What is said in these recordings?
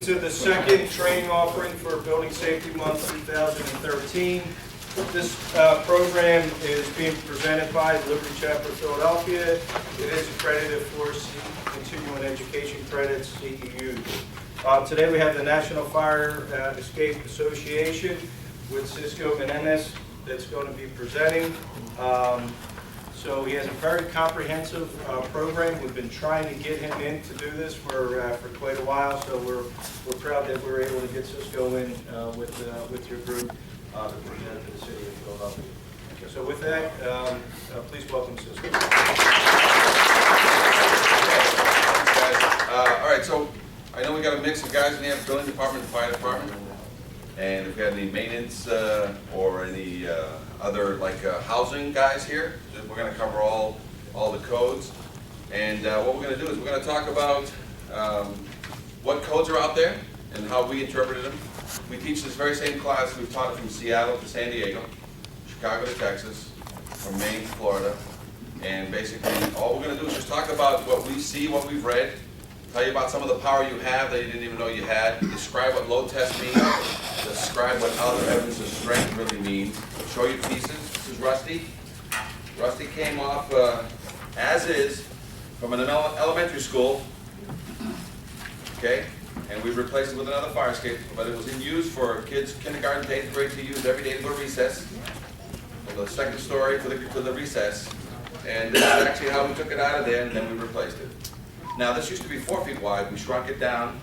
To the second training offering for Building Safety Month 2013. This program is being presented by Liberty Chapter Philadelphia. It is accredited for Continuing Education Credits, CEU. Today we have the National Fire Escape Association with Cisco Menemes that's going to be presenting. So he has a very comprehensive program. We've been trying to get him in to do this for quite a while, so we're proud that we're able to get Cisco in with your group to present to the city of Philadelphia. So with that, please welcome Cisco. Okay. All right, so I know we got a mix of guys in the building department and fire department. And if we have any maintenance or any other housing guys here, we're going to cover all the codes. And what we're going to do is we're going to talk about what codes are out there and how we interpreted them. We teach this very same class. We've taught it from Seattle to San Diego, Chicago to Texas, from Maine to Florida. And basically all we're going to do is just talk about what we see, what we've read, tell you about some of the power you have that you didn't even know you had, describe what load test means, describe what other evidence of strength really means, show you pieces. This is Rusty. Rusty came off as is from an elementary school, okay, and we replaced it with another fire escape, but it was in use for kids kindergarten to 8th grade to use every day to go to recess, from the second story to the recess, and this is actually how we took it out of there and then we replaced it. Now this used to be 4 feet wide, we shrunk it down,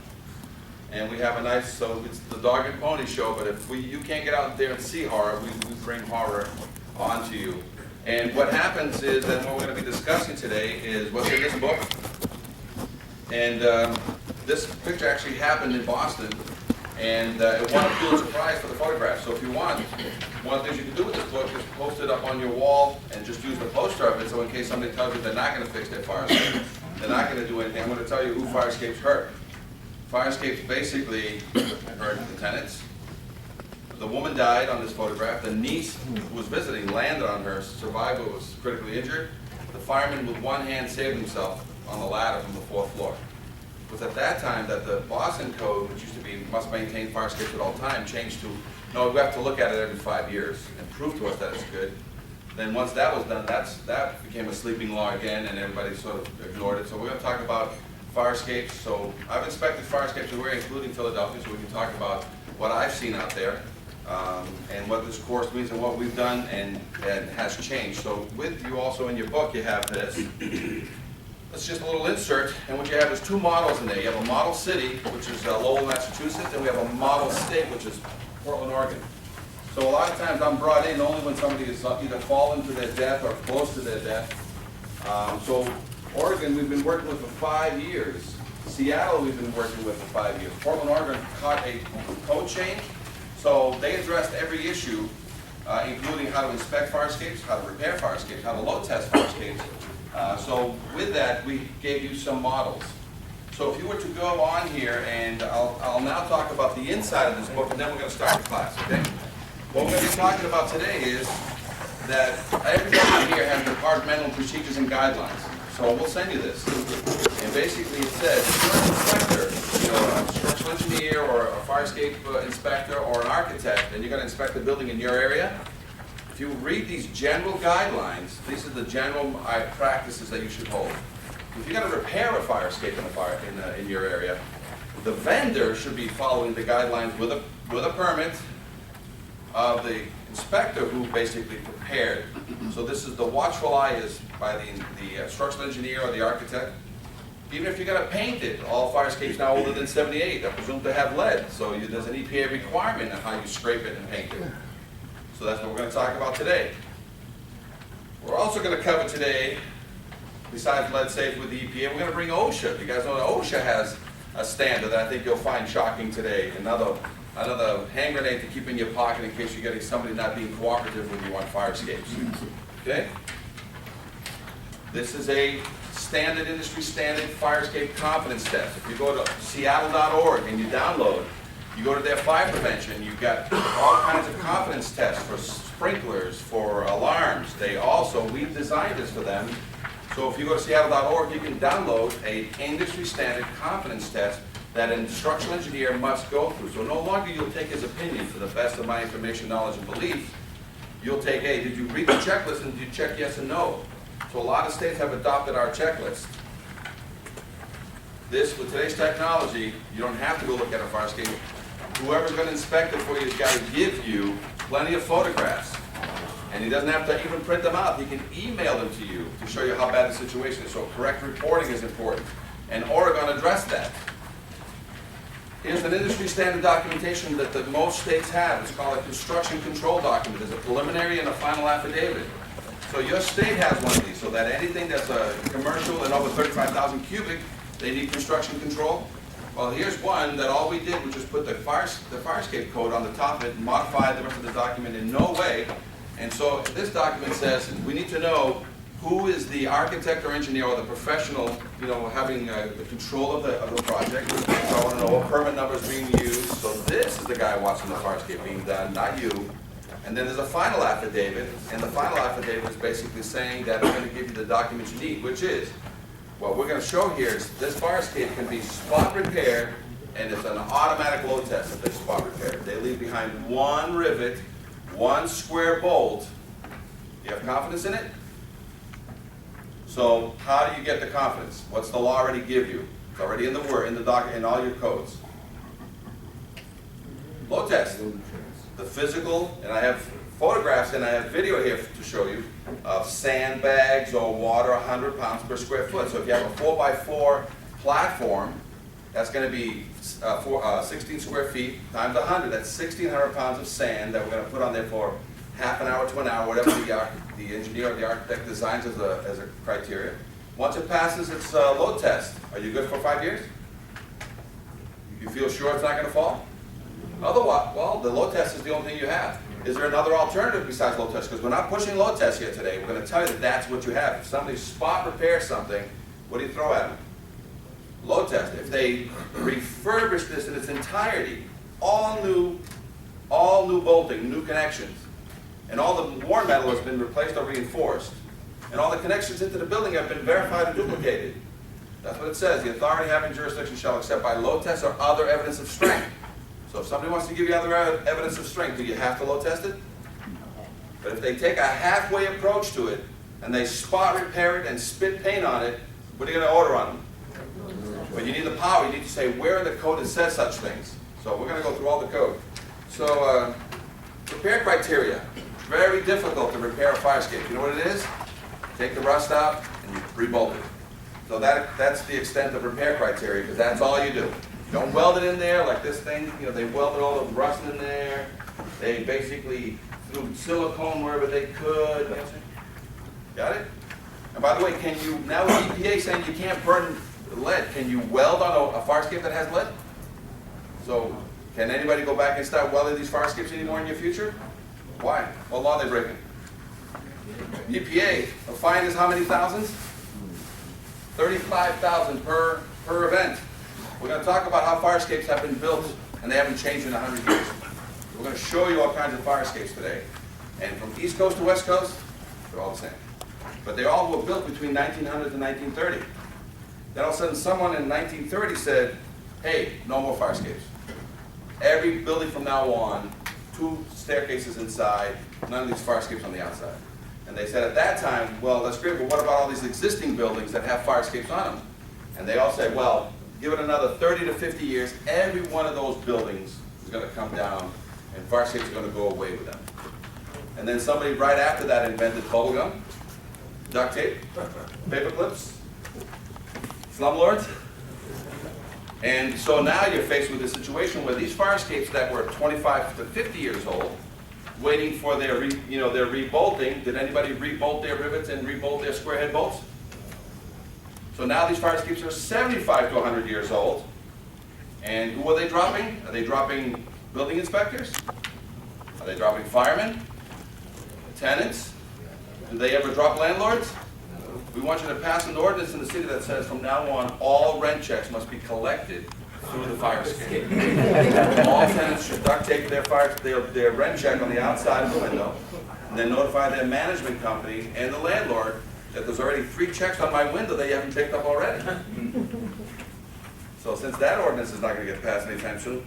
and we have a nice, so it's the dog and pony show, but if you can't get out there and see horror, we bring horror onto you. And what happens is that what we're going to be discussing today is what's in this book. And this picture actually happened in Boston, and it won a Pulitzer Prize for the photograph. So if you want, one of the things you can do with this book is post it up on your wall and just use the poster of it, so in case somebody tells you they're not going to fix their fire escape, they're not going to do anything, I'm going to tell you who fire escapes hurt. Fire escapes basically hurt the tenants. The woman died on this photograph. The niece who was visiting landed on her, survived but was critically injured. The fireman with one hand saved himself on the ladder from the 4th floor. It was at that time that the Boston Code, which used to be must maintain fire escapes at all times, changed to no, we have to look at it every 5 years and prove to us that it's good. Then once that was done, that became a sleeping law again, and everybody sort of ignored it. So we're going to talk about fire escapes. So I've inspected fire escapes everywhere, including Philadelphia, so we can talk about what I've seen out there and what this course means and what we've done and has changed. So with you also in your book, you have this. It's just a little insert, and what you have is 2 models in there. You have a model city, which is Lowell, Massachusetts, and we have a model state, which is Portland, Oregon. So a lot of times I'm brought in only when somebody is either fallen to their death or close to their death. So Oregon we've been working with for 5 years. Seattle we've been working with for 5 years. Portland, Oregon caught a code change. So they addressed every issue, including how to inspect fire escapes, how to repair fire escapes, how to load test fire escapes. So with that, we gave you some models. So if you were to go on here, and I'll now talk about the inside of this book, and then we're going to start the class, okay? What we're going to be talking about today is that everybody here has departmental procedures and guidelines. So we'll send you this. And basically it says, if you're an inspector, a structural engineer or a fire escape inspector or an architect, and you're going to inspect the building in your area, if you read these general guidelines, these are the general practices that you should hold. If you're going to repair a fire escape in your area, the vendor should be following the guidelines with a permit of the inspector who basically prepared. So this is the watchful eye is by the structural engineer or the architect. Even if you're going to paint it, all fire escapes now older than 78 are presumed to have lead. So there's an EPA requirement on how you scrape it and paint it. So that's what we're going to talk about today. We're also going to cover today, besides lead safe with the EPA, we're going to bring OSHA. You guys know that OSHA has a standard that I think you'll find shocking today. Another hand grenade to keep in your pocket in case you're getting somebody not being cooperative with you on fire escapes. Okay? This is a standard, industry standard fire escape confidence test. If you go to seattle.org and you download, you go to their fire prevention, you've got all kinds of confidence tests for sprinklers, for alarms. We've designed this for them. So if you go to seattle.org, you can download an industry standard confidence test that an structural engineer must go through. So no longer you'll take his opinion to the best of my information, knowledge, and belief. You'll take, hey, did you read the checklist and did you check yes and no? So a lot of states have adopted our checklist. This, with today's technology, you don't have to go look at a fire escape. Whoever's going to inspect it for you has got to give you plenty of photographs. And he doesn't have to even print them out. He can email them to you to show you how bad the situation is. So correct reporting is important. And Oregon addressed that. Here's an industry standard documentation that most states have. It's called a construction control document. There's a preliminary and a final affidavit. So your state has one of these, so that anything that's a commercial and over 35,000 cubic, they need construction control. Well, here's one that all we did was just put the Firescape code on the top of it and modify the rest of the document in no way. And so this document says we need to know who is the architect or engineer or the professional, having the control of the project. So I want to know what permit number is being used. So this is the guy watching the Firescape being done, not you. And then there's a final affidavit, and the final affidavit is basically saying that we're going to give you the documents you need, which is, what we're going to show here is this fire escape can be spot repaired, and it's an automatic load test if they spot repaired. They leave behind one rivet, one square bolt. You have confidence in it? So how do you get the confidence? What's the law already give you? It's already in the word, in the doc, in all your codes. Load test. The physical, and I have photographs and I have video here to show you of sandbags or water 100 pounds per square foot. So if you have a 4x4 platform, that's going to be 16 square feet times 100. That's 1,600 pounds of sand that we're going to put on there for half an hour to an hour, whatever the engineer or the architect designs as a criteria. Once it passes its load test, are you good for 5 years? You feel sure it's not going to fall? Otherwise, well, the load test is the only thing you have. Is there another alternative besides load test? Because we're not pushing load test here today. We're going to tell you that that's what you have. If somebody spot repairs something, what do you throw at them? Load test. If they refurbish this in its entirety, all new bolting, new connections, and all the worn metal has been replaced or reinforced, and all the connections into the building have been verified and duplicated. That's what it says. The authority having jurisdiction shall accept by load test or other evidence of strength. So if somebody wants to give you other evidence of strength, do you have to load test it? But if they take a halfway approach to it, and they spot repair it and spit paint on it, what are you going to order on them? But you need the power. You need to say where in the code it says such things. So we're going to go through all the code. So repair criteria. Very difficult to repair a fire escape. You know what it is? Take the rust out and you re-bolt it. So that's the extent of repair criteria, because that's all you do. Don't weld it in there like this thing. They welded all the rust in there. They basically threw silicone wherever they could. Got it? And by the way, can you, now with EPA saying you can't burn lead, can you weld on a fire escape that has lead? So can anybody go back and start welding these fire escapes anymore in your future? Why? What law are they breaking? EPA, the fine is how many thousands? 35,000 per event. We're going to talk about how fire escapes have been built and they haven't changed in 100 years. We're going to show you all kinds of fire escapes today. And from East Coast to West Coast, they're all the same. But they all were built between 1900 and 1930. Then all of a sudden someone in 1930 said, hey, no more fire escapes. Every building from now on, 2 staircases inside, none of these fire escapes on the outside. And they said at that time, well, that's great, but what about all these existing buildings that have fire escapes on them? And they all said, well, give it another 30 to 50 years, every one of those buildings is going to come down and fire escapes are going to go away with them. And then somebody right after that invented bubble gum, duct tape, paper clips, slumlords. And so now you're faced with a situation where these fire escapes that were 25 to 50 years old, waiting for their rebolting, did anybody rebolt their rivets and rebolt their square head bolts? So now these fire escapes are 75 to 100 years old. And who are they dropping? Are they dropping building inspectors? Are they dropping firemen? Tenants? Do they ever drop landlords? We want you to pass an ordinance in the city that says from now on, all rent checks must be collected through the fire escape. All tenants should duct tape their rent check on the outside of the window, and then notify their management company and the landlord that there's already 3 checks on my window that you haven't picked up already. So since that ordinance is not gonna get passed anytime soon,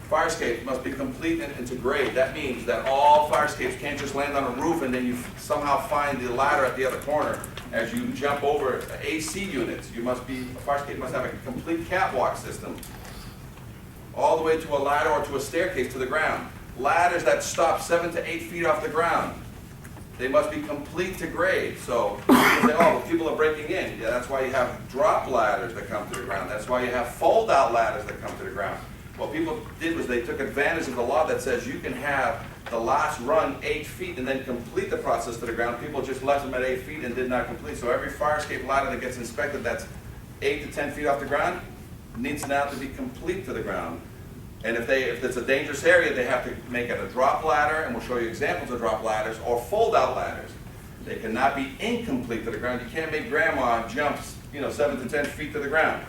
fire escape must be complete and to grade. That means that all fire escapes can't just land on a roof and then you somehow find the ladder at the other corner as you jump over AC units. A fire escape must have a complete catwalk system, all the way to a ladder or to a staircase to the ground. Ladders that stop 7 to 8 feet off the ground, they must be complete to grade. So people say, oh, well, people are breaking in. Yeah, that's why you have drop ladders that come to the ground. That's why you have fold-out ladders that come to the ground. What people did was they took advantage of the law that says you can have the last run 8 feet and then complete the process to the ground. People just left them at 8 feet and did not complete. So every fire escape ladder that gets inspected that's 8 to 10 feet off the ground needs now to be complete to the ground. And if it's a dangerous area, they have to make it a drop ladder, and we'll show you examples of drop ladders, or fold-out ladders. They cannot be incomplete to the ground. You can't make grandma jump 7 to 10 feet to the ground.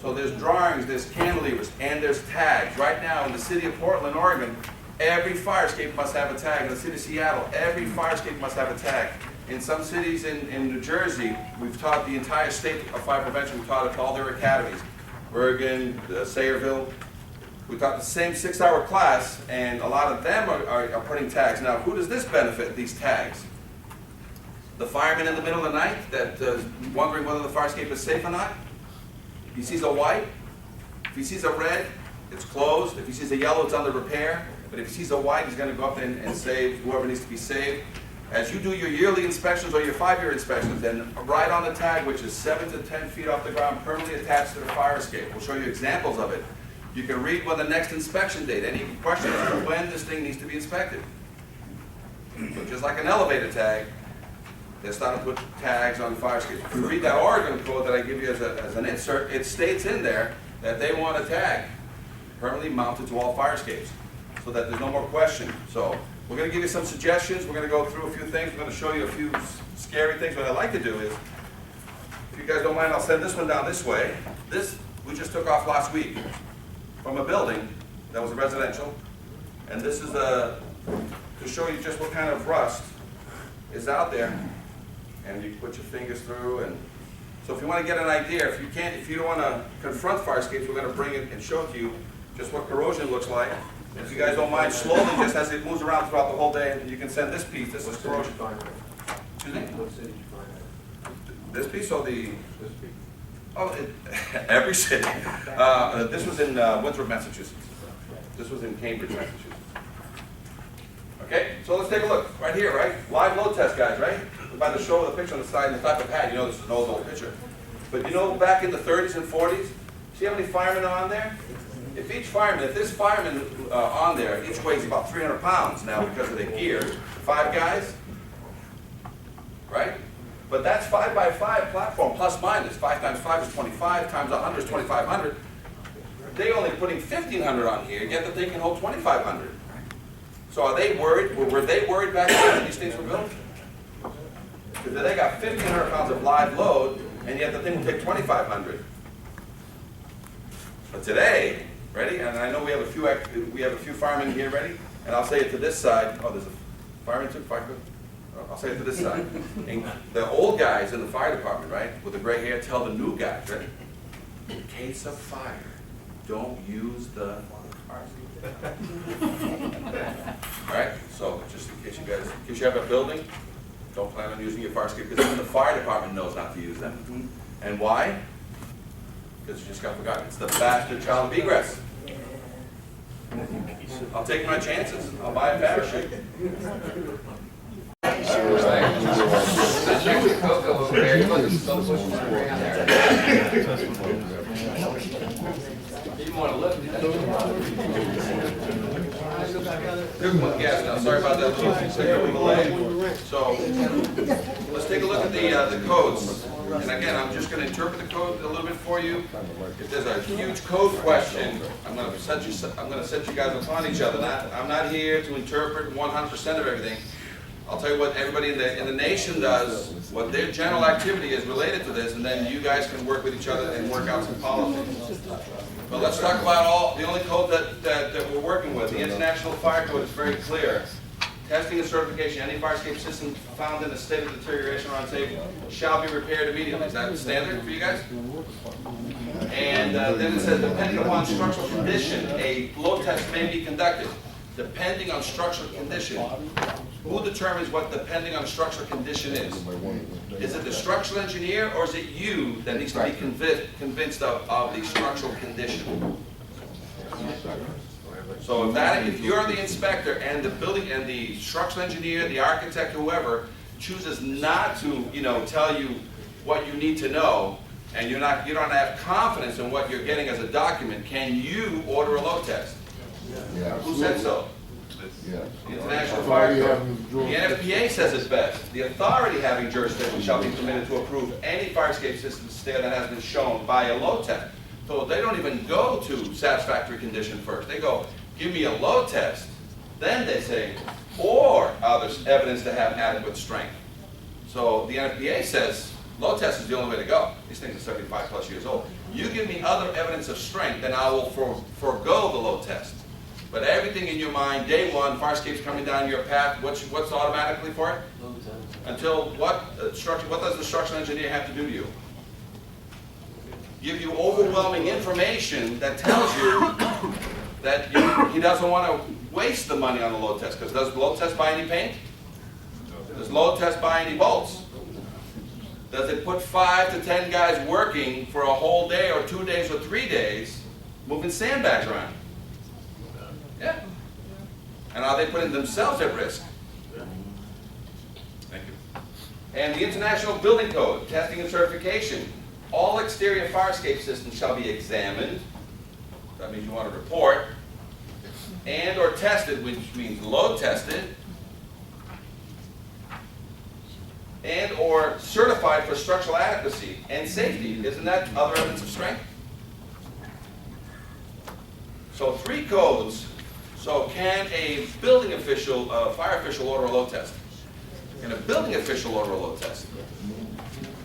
So there's drawings, there's cantilevers, and there's tags. Right now in the city of Portland, Oregon, every fire escape must have a tag. In the city of Seattle, every fire escape must have a tag. In some cities in New Jersey, we've taught the entire state of fire prevention. We've taught it to all their academies. Bergen, Sayreville. We taught the same 6-hour class, and a lot of them are putting tags. Now, who does this benefit, these tags? The fireman in the middle of the night that's wondering whether the fire escape is safe or not? He sees a white. If he sees a red, it's closed. If he sees a yellow, it's under repair. But if he sees a white, he's going to go up and save whoever needs to be saved. As you do your yearly inspections or your 5-year inspections, then write on the tag, which is 7 to 10 feet off the ground, permanently attached to the fire escape. We'll show you examples of it. You can read when the next inspection date, any questions on when this thing needs to be inspected. So just like an elevator tag, they're starting to put tags on fire escapes. If you read that Oregon code that I give you as an insert, it states in there that they want a tag permanently mounted to all fire escapes so that there's no more question. So we're going to give you some suggestions. We're going to go through a few things. We're going to show you a few scary things. What I'd like to do is, if you guys don't mind, I'll send this one down this way. This we just took off last week from a building that was a residential. And this is to show you just what kind of rust is out there. And you put your fingers through, and so if you want to get an idea, if you don't want to confront fire escapes, we're going to bring it and show it to you just what corrosion looks like. And if you guys don't mind, slowly, just as it moves around throughout the whole day, you can send this piece. This is corrosion. Excuse me? What city did you find that? This piece or the? This piece. Oh, every city. This was in Winthrop, Massachusetts. This was in Cambridge, Massachusetts. Okay, so let's take a look. Right here, right? Live load test, guys, right? By the show of the picture on the side and the type of pad, you know this is an old picture. But you know back in the 30s and 40s, see how many firemen are on there? If this fireman on there, each weighs about 300 pounds now because of the gear. 5 guys, right? But that's 5x5 platform, plus minus. 5 times 5 is 25, times 100 is 2,500. They only putting 1,500 on here, yet the thing can hold 2,500. So are they worried? Were they worried back then when these things were built? Because they got 1,500 pounds of live load, and yet the thing will take 2,500. But today, ready? And I know we have a few firemen here, ready? And I'll say it to this side. Oh, there's a fireman too. I'll say it to this side. And the old guys in the fire department, right, with the gray hair, tell the new guys, ready? In case of fire, don't use the right? So just in case you have a building, don't plan on using your fire escape, because even the fire department knows not to use them. And why? Because you just got forgotten. It's the bastard child of egress. I'll take my chances. I'll buy a parachute. I checked the Coco over there. He wasn't so pushing my around there. He didn't want to lift Good one, yes. Now, sorry about that little delay. So, let's take a look at the codes. And again, I'm just going to interpret the code a little bit for you. If there's a huge code question, I'm going to set you guys upon each other. I'm not here to interpret 100% of everything. I'll tell you what everybody in the nation does, what their general activity is related to this, and then you guys can work with each other and work out some policies. But let's talk about the only code that we're working with. The International Fire Code is very clear. Testing and certification, any fire escape system found in a state of deterioration or unsafe shall be repaired immediately. Is that standard for you guys? And then it says, depending upon structural condition, a load test may be conducted. Depending on structural condition, who determines what depending on structural condition is? Is it the structural engineer, or is it you that needs to be convinced of the structural condition? So if you're the inspector and the building and the structural engineer, the architect, whoever chooses not to, tell you what you need to know, and you don't have confidence in what you're getting as a document, can you order a load test? Who said so? The International Fire Code. The NFPA says it's best. The authority having jurisdiction shall be permitted to approve any fire escape system standard that has been shown by a load test. So they don't even go to satisfactory condition first. They go, give me a load test. Then they say, or there's evidence to have adequate strength. So the NFPA says, load test is the only way to go. These things are 75 plus years old. You give me other evidence of strength, then I will forego the load test. But everything in your mind, day one, fire escape's coming down your path, what's automatically for it? Until what does the structural engineer have to do to you? Give you overwhelming information that tells you that he doesn't want to waste the money on the load test. Because does load test buy any paint? Does load test buy any bolts? Does it put 5 to 10 guys working for a whole day or 2 days or 3 days moving sandbags around? Yeah. And are they putting themselves at risk? Thank you. And the International Building Code, testing and certification. All exterior fire escape systems shall be examined. That means you want to report. And or tested, which means load tested. And or certified for structural adequacy and safety. Isn't that other evidence of strength? So 3 codes. So can a building official, fire official order a load test? Can a building official order a load test?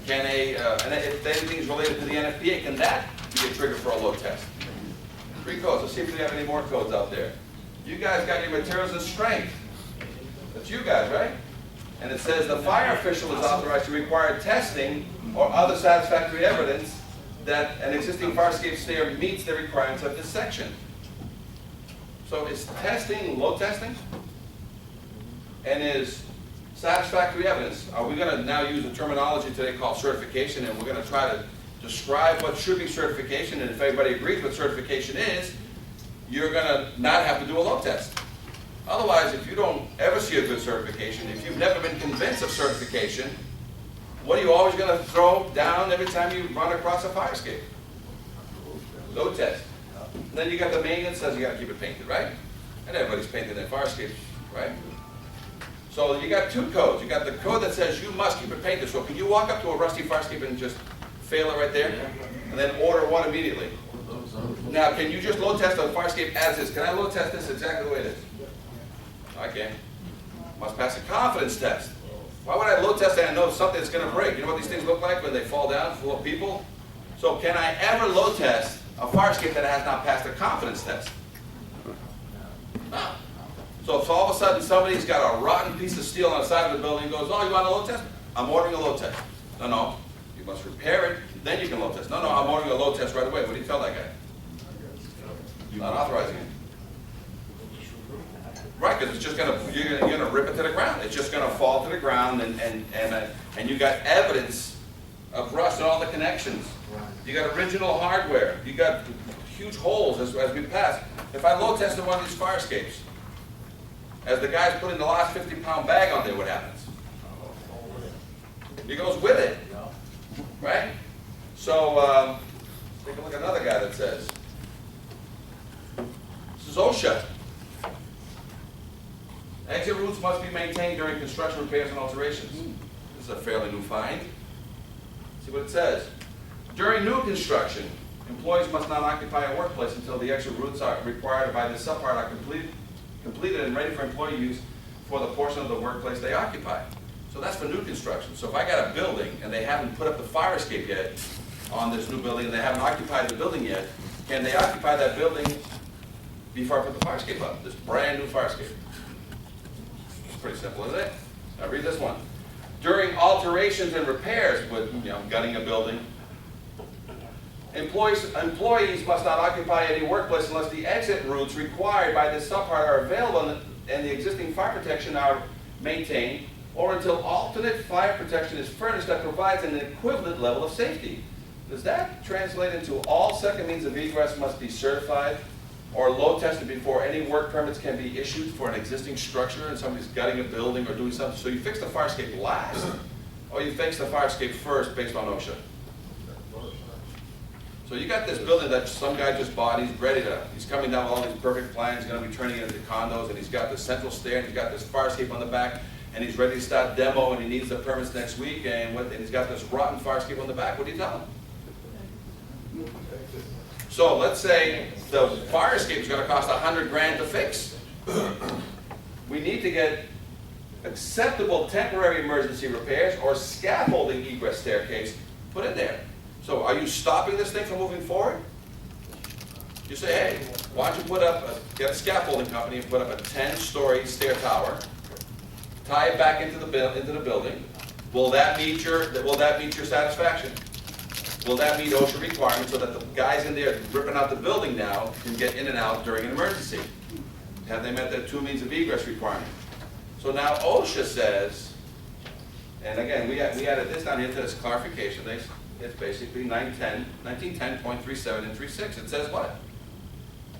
Can and if anything is related to the NFPA, can that be a trigger for a load test? 3 codes. Let's see if we have any more codes out there. You guys got your materials and strength. That's you guys, right? And it says the fire official is authorized to require testing or other satisfactory evidence that an existing fire escape stair meets the requirements of this section. So is testing load testing? And is satisfactory evidence, are we going to now use a terminology today called certification, and we're going to try to describe what should be certification, and if everybody agrees what certification is, you're going to not have to do a load test. Otherwise, if you don't ever see a good certification, if you've never been convinced of certification, what are you always going to throw down every time you run across a fire escape? Load test. And then you got the maintenance says you got to keep it painted, right? And everybody's painting their fire escapes, right? So you got 2 codes. You got the code that says you must keep it painted. So can you walk up to a rusty fire escape and just fail it right there? And then order one immediately. Now, can you just load test a fire escape as is? Can I load test this exactly the way it is? I can. Must pass a confidence test. Why would I load test and I know something's going to break? You know what these things look like when they fall down full of people? So can I ever load test a fire escape that has not passed a confidence test? No. So if all of a sudden somebody's got a rotten piece of steel on the side of the building and goes, oh, you want a load test? I'm ordering a load test. No. You must repair it, then you can load test. No, I'm ordering a load test right away. What do you tell that guy? Not authorizing it. Right, because it's just you're gonna rip it to the ground. It's just gonna fall to the ground, and you got evidence of rust and all the connections. You got original hardware. You got huge holes as we pass. If I load tested one of these fire escapes, as the guy's putting the last 50-pound bag on there, what happens? He goes with it, right? So take a look at another guy that says, this is OSHA. Exit routes must be maintained during construction, repairs, and alterations. This is a fairly new find. See what it says. During new construction, employees must not occupy a workplace until the exit routes are required by the subpart are completed and ready for employee use for the portion of the workplace they occupy. So that's for new construction. So if I got a building and they haven't put up the fire escape yet on this new building and they haven't occupied the building yet, can they occupy that building before I put the fire escape up? This brand new fire escape. It's pretty simple, isn't it? Now read this one. During alterations and repairs with, gutting a building, employees must not occupy any workplace unless the exit routes required by this subpart are available and the existing fire protection are maintained, or until alternate fire protection is furnished that provides an equivalent level of safety. Does that translate into all second means of egress must be certified or load tested before any work permits can be issued for an existing structure and somebody's gutting a building or doing something? So you fix the fire escape last, or you fix the fire escape first based on OSHA? So you got this building that some guy just bought, he's coming down with all these perfect plans, he's gonna be turning it into condos, and he's got the central stair, and he's got this fire escape on the back, and he's ready to start demo, and he needs the permits next week, and he's got this rotten fire escape on the back. What do you tell him? So let's say the fire escape is gonna cost $100,000 to fix. We need to get acceptable temporary emergency repairs or scaffolding egress staircase put in there. So are you stopping this thing from moving forward? You say, hey, why don't you get a scaffolding company and put up a 10-story stair tower, tie it back into the building. Will that meet your satisfaction? Will that meet OSHA requirements so that the guys in there ripping out the building now can get in and out during an emergency? Have they met that 2 means of egress requirement? So now OSHA says, and again, we added this down here to this clarification. It's basically 1910.37 and 36. It says what?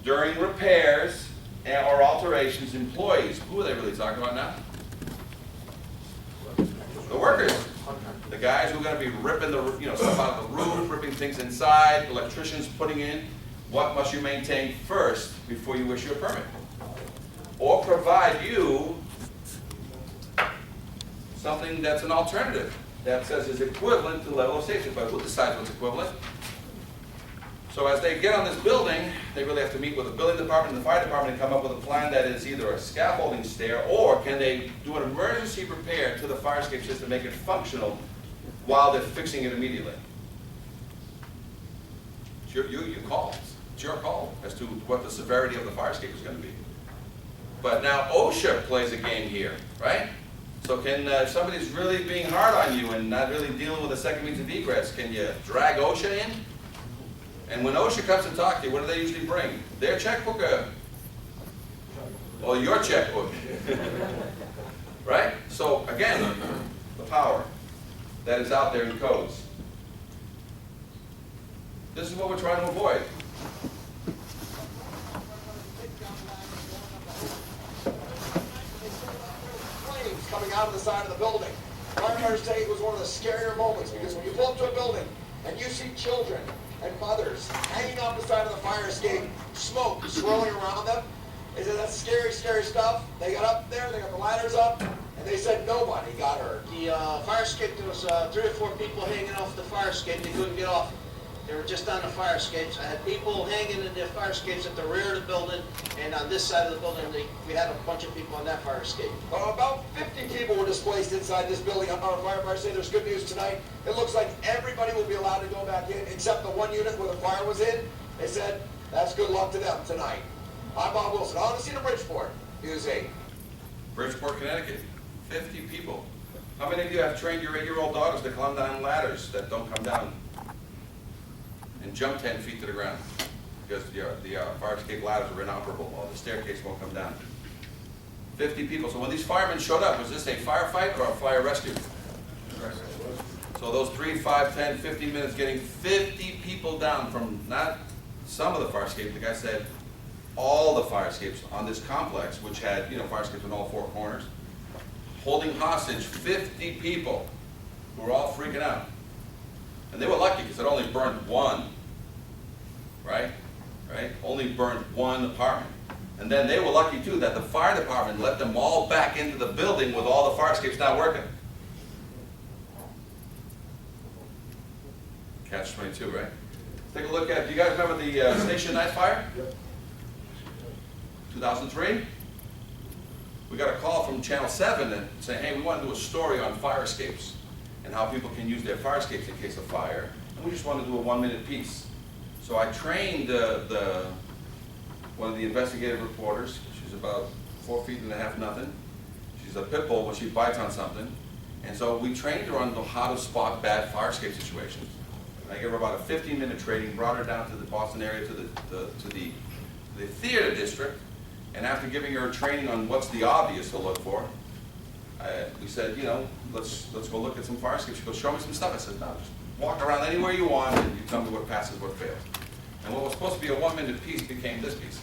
During repairs or alterations, employees, who are they really talking about now? The workers. The guys who are going to be ripping stuff out of the roof, ripping things inside, electricians putting in. What must you maintain first before you issue a permit? Or provide you something that's an alternative that says is equivalent to the level of safety. But who decides what's equivalent? So as they get on this building, they really have to meet with the building department and the fire department and come up with a plan that is either a scaffolding stair, or can they do an emergency repair to the fire escape system to make it functional while they're fixing it immediately. It's your call. It's your call as to what the severity of the fire escape is going to be. But now OSHA plays a game here, right? So if somebody's really being hard on you and not really dealing with a second means of egress, can you drag OSHA in? And when OSHA comes to talk to you, what do they usually bring? Their checkbook or your checkbook? Right? So again, the power that is out there in codes. This is what we're trying to avoid. Flames coming out of the side of the building. Firefighters say it was one of the scarier moments, because when you pull up to a building and you see children and mothers hanging off the side of the fire escape, smoke swirling around them, they said that's scary, scary stuff. They got up there, they got the ladders up, and they said nobody got hurt. The fire escape, there was 3 or 4 people hanging off the fire escape. They couldn't get off. They were just on the fire escapes. I had people hanging in their fire escapes at the rear of the building, and on this side of the building, we had a bunch of people on that fire escape. About 50 people were displaced inside this building. Our firefighters say there's good news tonight. It looks like everybody will be allowed to go back in, except the one unit where the fire was in. They said that's good luck to them tonight. I'm Bob Wilson. On the scene of Bridgeport, News 8. Bridgeport, Connecticut, 50 people. How many of you have trained your 8-year-old daughters to climb down ladders that don't come down and jump 10 feet to the ground? Because the fire escape ladders are inoperable, or the staircase won't come down. 50 people. So when these firemen showed up, was this a firefight or a fire rescue? So those 3, 5, 10, 15 minutes getting 50 people down from not some of the fire escapes, the guy said all the fire escapes on this complex, which had fire escapes in all 4 corners, holding hostage 50 people who were all freaking out. And they were lucky because it only burned one, right? Only burned one apartment. And then they were lucky too that the fire department let them all back into the building with all the fire escapes not working. Catch-22, right? Take a look at, do you guys remember the Station Night fire? 2003? We got a call from Channel 7 and saying, hey, we want to do a story on fire escapes and how people can use their fire escapes in case of fire. And we just want to do a 1-minute piece. So I trained one of the investigative reporters. She's about 4 feet and a half, nothing. She's a pit bull when she bites on something. And so we trained her on how to spot bad fire escape situations. I gave her about a 15-minute training, brought her down to the Boston area, to the theater district. And after giving her training on what's the obvious to look for, we said, you know, let's go look at some fire escapes. She goes, show me some stuff. I said, no, just walk around anywhere you want and you tell me what passes, what fails. And what was supposed to be a 1-minute piece became this piece.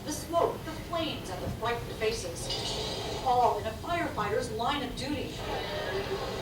The smoke, the flames, and the frightened faces, all in a firefighter's line of duty.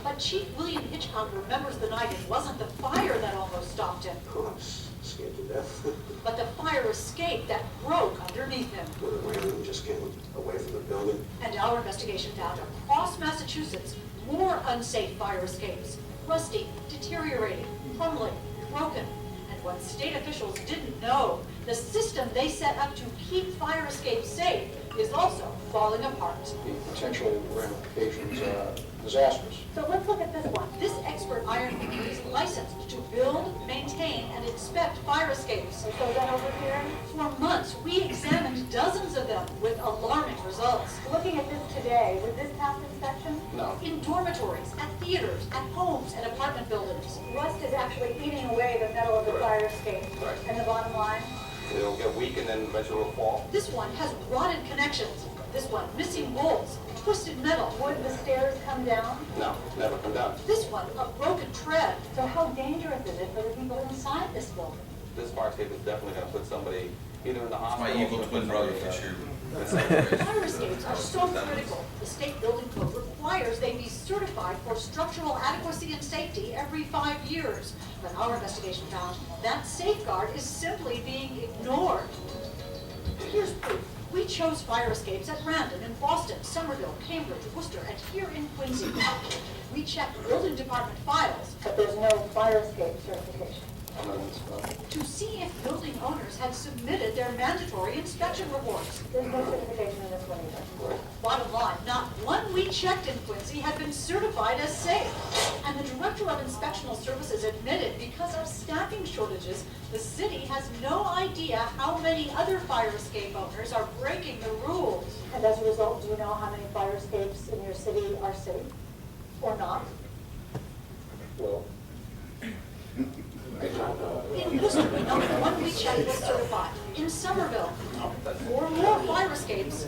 But Chief William Hitchcock remembers the night it wasn't the fire that almost stopped him, Oh, I'm scared to death. but the fire escape that broke underneath him. When it ran and just came away from the building. And our investigation found across Massachusetts more unsafe fire escapes, rusty, deteriorating, crumbling, broken. And what state officials didn't know, the system they set up to keep fire escapes safe is also falling apart. The potential ramifications are disastrous. So let's look at this one. This expert ironworker is licensed to build, maintain, and inspect fire escapes. So then over here, for months, we examined dozens of them with alarming results. Looking at this today, would this pass inspection? No. In dormitories, at theaters, at homes, and apartment buildings. Rust is actually eating away the metal of the fire escape. Right. And the bottom line? It'll get weak and then eventually it'll fall. This one has rotted connections. This one missing bolts, twisted metal. Would the stairs come down? No, never come down. This one, a broken tread. So how dangerous is it for the people inside this building? This fire escape is definitely gonna put somebody either in the It's hospital. my evil or twin somebody, brother, Fisher. Fire escapes are so critical. The state building code requires they be certified for structural adequacy and safety every 5 years. But our investigation found that safeguard is simply being ignored. Here's proof. We chose fire escapes at random in Boston, Somerville, Cambridge, Worcester, and here in Quincy. We checked building department files But there's no fire escape certification. to see if building owners had submitted their mandatory inspection reports. There's no certification in this one either. Bottom line, not one we checked in Quincy had been certified as safe. And the Director of Inspectional Services admitted because of staffing shortages, the city has no idea how many other fire escape owners are breaking the rules. And as a result, do you know how many fire escapes in your city are safe or not? Well, In Worcester, not one we checked was certified. In Somerville, 4 more fire escapes,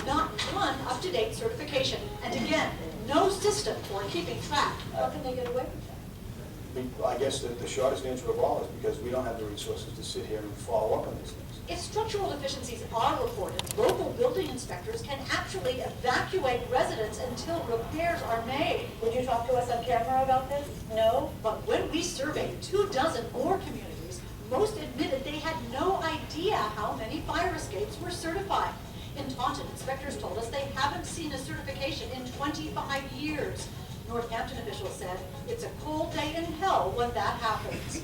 not one up-to-date certification. And again, no system for keeping track. How can they get away with that? I guess the shortest answer of all is because we don't have the resources to sit here and follow up on these things. If structural deficiencies are reported, local building inspectors can actually evacuate residents until repairs are made. Would you talk to us on camera about this? No? But when we surveyed 24 more communities, most admitted they had no idea how many fire escapes were certified. In Taunton, inspectors told us they haven't seen a certification in 25 years. Northampton officials said it's a cold day in hell when that happens.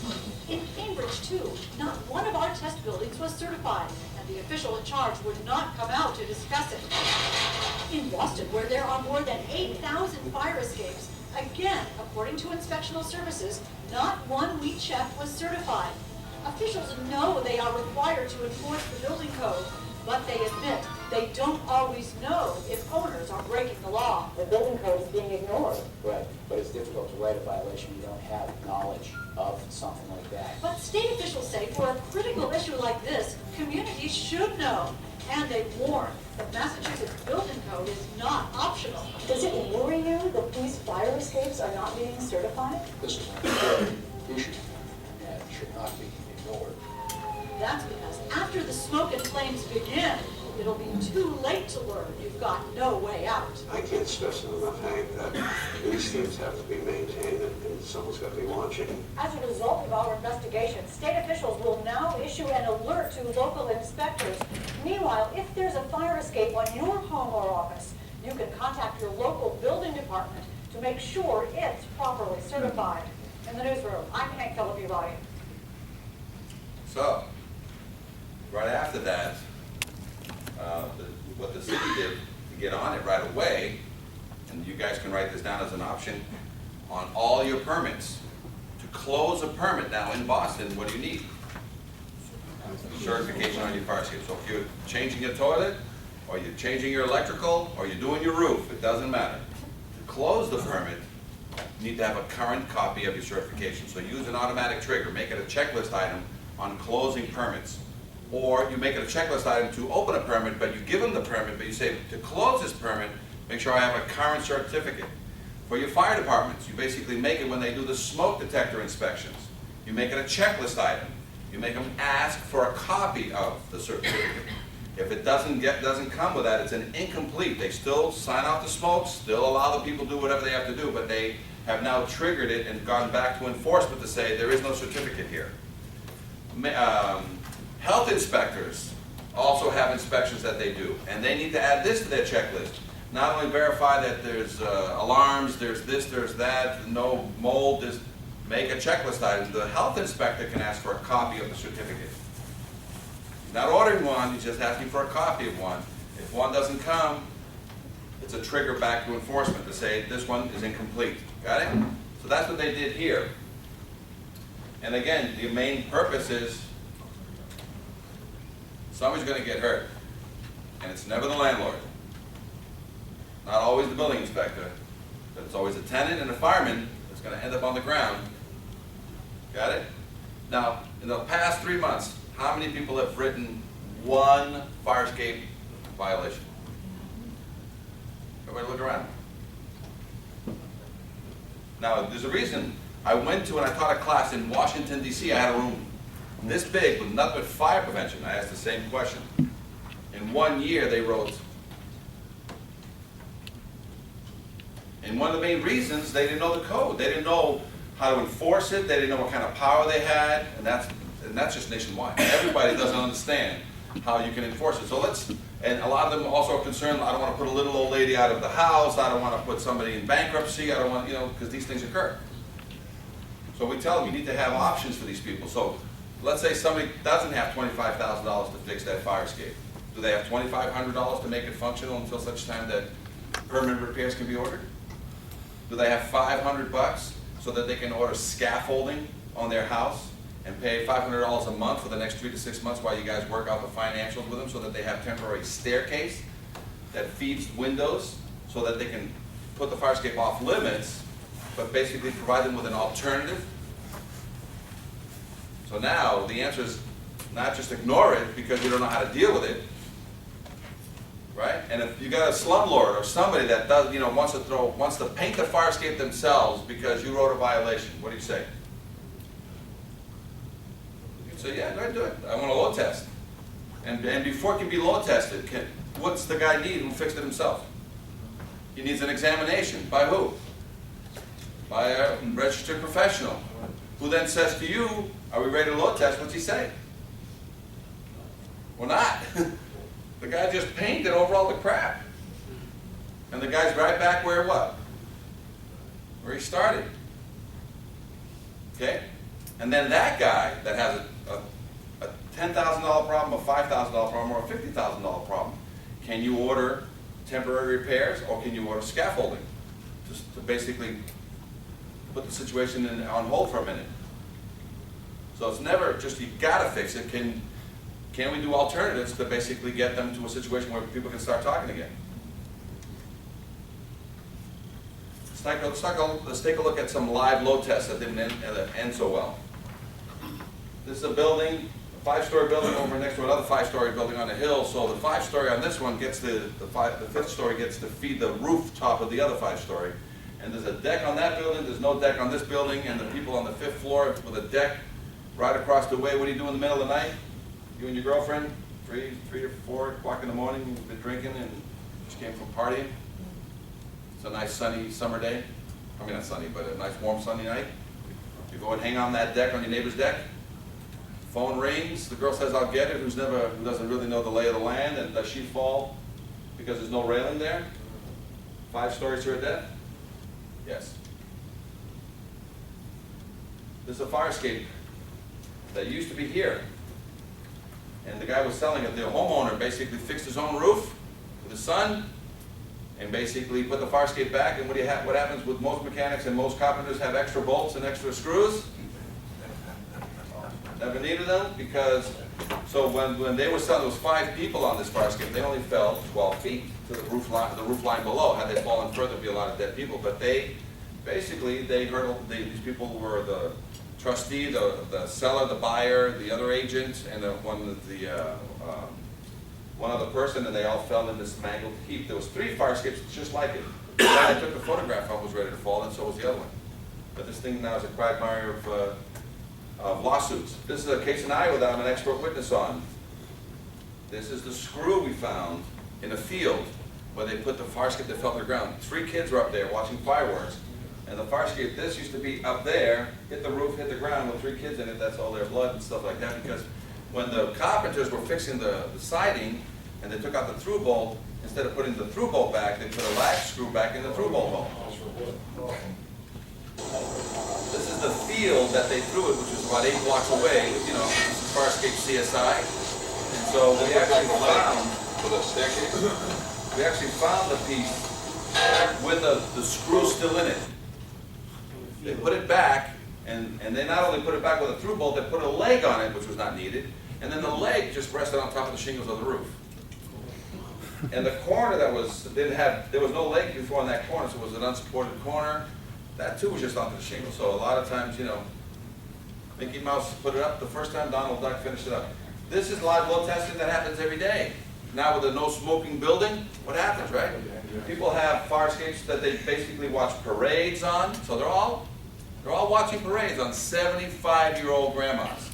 In Cambridge, too, not one of our test buildings was certified, and the official in charge would not come out to discuss it. In Boston, where there are more than 8,000 fire escapes, again, according to inspectional services, not one we checked was certified. Officials know they are required to enforce the building code, but they admit they don't always know if owners are breaking the law. The building code is being ignored. Right, but it's difficult to write a violation, you don't have knowledge of something like that. But state officials say for a critical issue like this, communities should know. And they warn that Massachusetts building code is not optional. Does it worry you that these fire escapes are not being certified? this is an important issue and should not be ignored. That's because after the smoke and flames begin, it'll be too late to learn you've got no way out. I can't stress it enough, Hank, that these things have to be maintained and someone's got to be watching. As a result of our investigation, state officials will now issue an alert to local inspectors. Meanwhile, if there's a fire escape on your home or office, you can contact your local building department to make sure it's properly certified. In the newsroom, I'm Hank Philippi-Roddy. So, right after that, what the city did to get on it right away, and you guys can write this down as an option, on all your permits, to close a permit now in Boston, what do you need? Certification on your fire escape. So if you're changing your toilet, or you're changing your electrical, or you're doing your roof, it doesn't matter. To close the permit, you need to have a current copy of your certification. So use an automatic trigger, make it a checklist item on closing permits. Or you make it a checklist item to open a permit, but you give them the permit, but you say, to close this permit, make sure I have a current certificate. For your fire departments, you basically make it when they do the smoke detector inspections. You make it a checklist item. You make them ask for a copy of the certificate. If it doesn't come with that, it's an incomplete. They still sign off the smoke, still allow the people to do whatever they have to do, but they have now triggered it and gone back to enforcement to say there is no certificate here. Health inspectors also have inspections that they do, and they need to add this to their checklist. Not only verify that there's alarms, there's this, there's that, no mold, just make a checklist item. The health inspector can ask for a copy of the certificate. He's not ordering one, he's just asking for a copy of one. If one doesn't come, it's a trigger back to enforcement to say this one is incomplete. Got it? So that's what they did here. And again, the main purpose is somebody's going to get hurt, and it's never the landlord. Not always the building inspector, but it's always a tenant and a fireman that's going to end up on the ground. Got it? Now, in the past 3 months, how many people have written one fire escape violation? Everybody look around. Now, there's a reason. I went to and I taught a class in Washington, D.C. I had a room this big with nothing but fire prevention. I asked the same question. In 1 year, they wrote. And one of the main reasons, they didn't know the code. They didn't know how to enforce it. They didn't know what kind of power they had. And that's just nationwide. Everybody doesn't understand how you can enforce it. So and a lot of them also are concerned, I don't want to put a little old lady out of the house. I don't want to put somebody in bankruptcy. I don't want, because these things occur. So we tell them you need to have options for these people. So let's say somebody doesn't have $25,000 to fix that fire escape. Do they have $2,500 to make it functional until such time that permanent repairs can be ordered? Do they have $500 so that they can order scaffolding on their house and pay $500 a month for the next 3 to 6 months while you guys work out the financials with them so that they have temporary staircase that feeds windows so that they can put the fire escape off limits, but basically provide them with an alternative? So now the answer is not just ignore it because you don't know how to deal with it, right? And if you got a slumlord or somebody that does, wants to paint the fire escape themselves because you wrote a violation, what do you say? You say, yeah, go ahead and do it. I want a load test. And before it can be load tested, what's the guy need who fixed it himself? He needs an examination. By who? By a registered professional, who then says to you, are we ready to load test? What's he say? We're not. The guy just painted over all the crap. And the guy's right back where what? Where he started. Okay? And then that guy that has a $10,000 problem, a $5,000 problem, or a $50,000 problem, can you order temporary repairs or can you order scaffolding? Just to basically put the situation on hold for a minute. So it's never just you gotta fix it. Can we do alternatives to basically get them to a situation where people can start talking again? Let's take a look at some live load tests that didn't end so well. This is a building, a 5-story building over next to another 5-story building on a hill. So the 5-story on this one gets the 5th story gets to feed the rooftop of the other 5-story. And there's a deck on that building, there's no deck on this building, and the people on the 5th floor with a deck right across the way. What do you do in the middle of the night? You and your girlfriend, 3 to 4 o'clock in the morning, you've been drinking and just came from partying. It's a nice sunny summer day. I mean, not sunny, but a nice warm sunny night. You go and hang on that deck, on your neighbor's deck. Phone rings, the girl says, I'll get it, who doesn't really know the lay of the land, and does she fall because there's no railing there? 5 stories to her death? Yes. This is a fire escape that used to be here. And the guy was selling it. The homeowner basically fixed his own roof with his son, and basically put the fire escape back, and what happens with most mechanics and most carpenters have extra bolts and extra screws? Never needed them, because, so when they were selling, there was 5 people on this fire escape, they only fell 12 feet to the roof line below. Had they fallen further, there'd be a lot of dead people, but they heard, these people were the trustee, the seller, the buyer, the other agent, and one other person, and they all fell in this mangled heap. There was 3 fire escapes just like it. The guy I took the photograph of was ready to fall, and so was the other one. But this thing now is a quagmire of lawsuits. This is a case in Iowa that I'm an expert witness on. This is the screw we found in a field where they put the fire escape that fell to the ground. 3 kids were up there watching fireworks, and the fire escape, this used to be up there, hit the roof, hit the ground with 3 kids in it. That's all their blood and stuff like that, because when the carpenters were fixing the siding and they took out the through bolt, instead of putting the through bolt back, they put a latch screw back in the through bolt hole. This is the field that they threw it, which was about 8 blocks away, you know, fire escape CSI. And so we actually found the piece with the screw still in it. They put it back, and they not only put it back with a through bolt, they put a leg on it, which was not needed, and then the leg just rested on top of the shingles of the roof. And the corner there was no leg before in that corner, so it was an unsupported corner. That too was just onto the shingle. So a lot of times, you know, Mickey Mouse put it up the first time, Donald Duck finished it up. This is live load testing that happens every day. Now with a no smoking building, what happens, right? People have fire escapes that they basically watch parades on. So they're all watching parades on 75-year-old grandmas,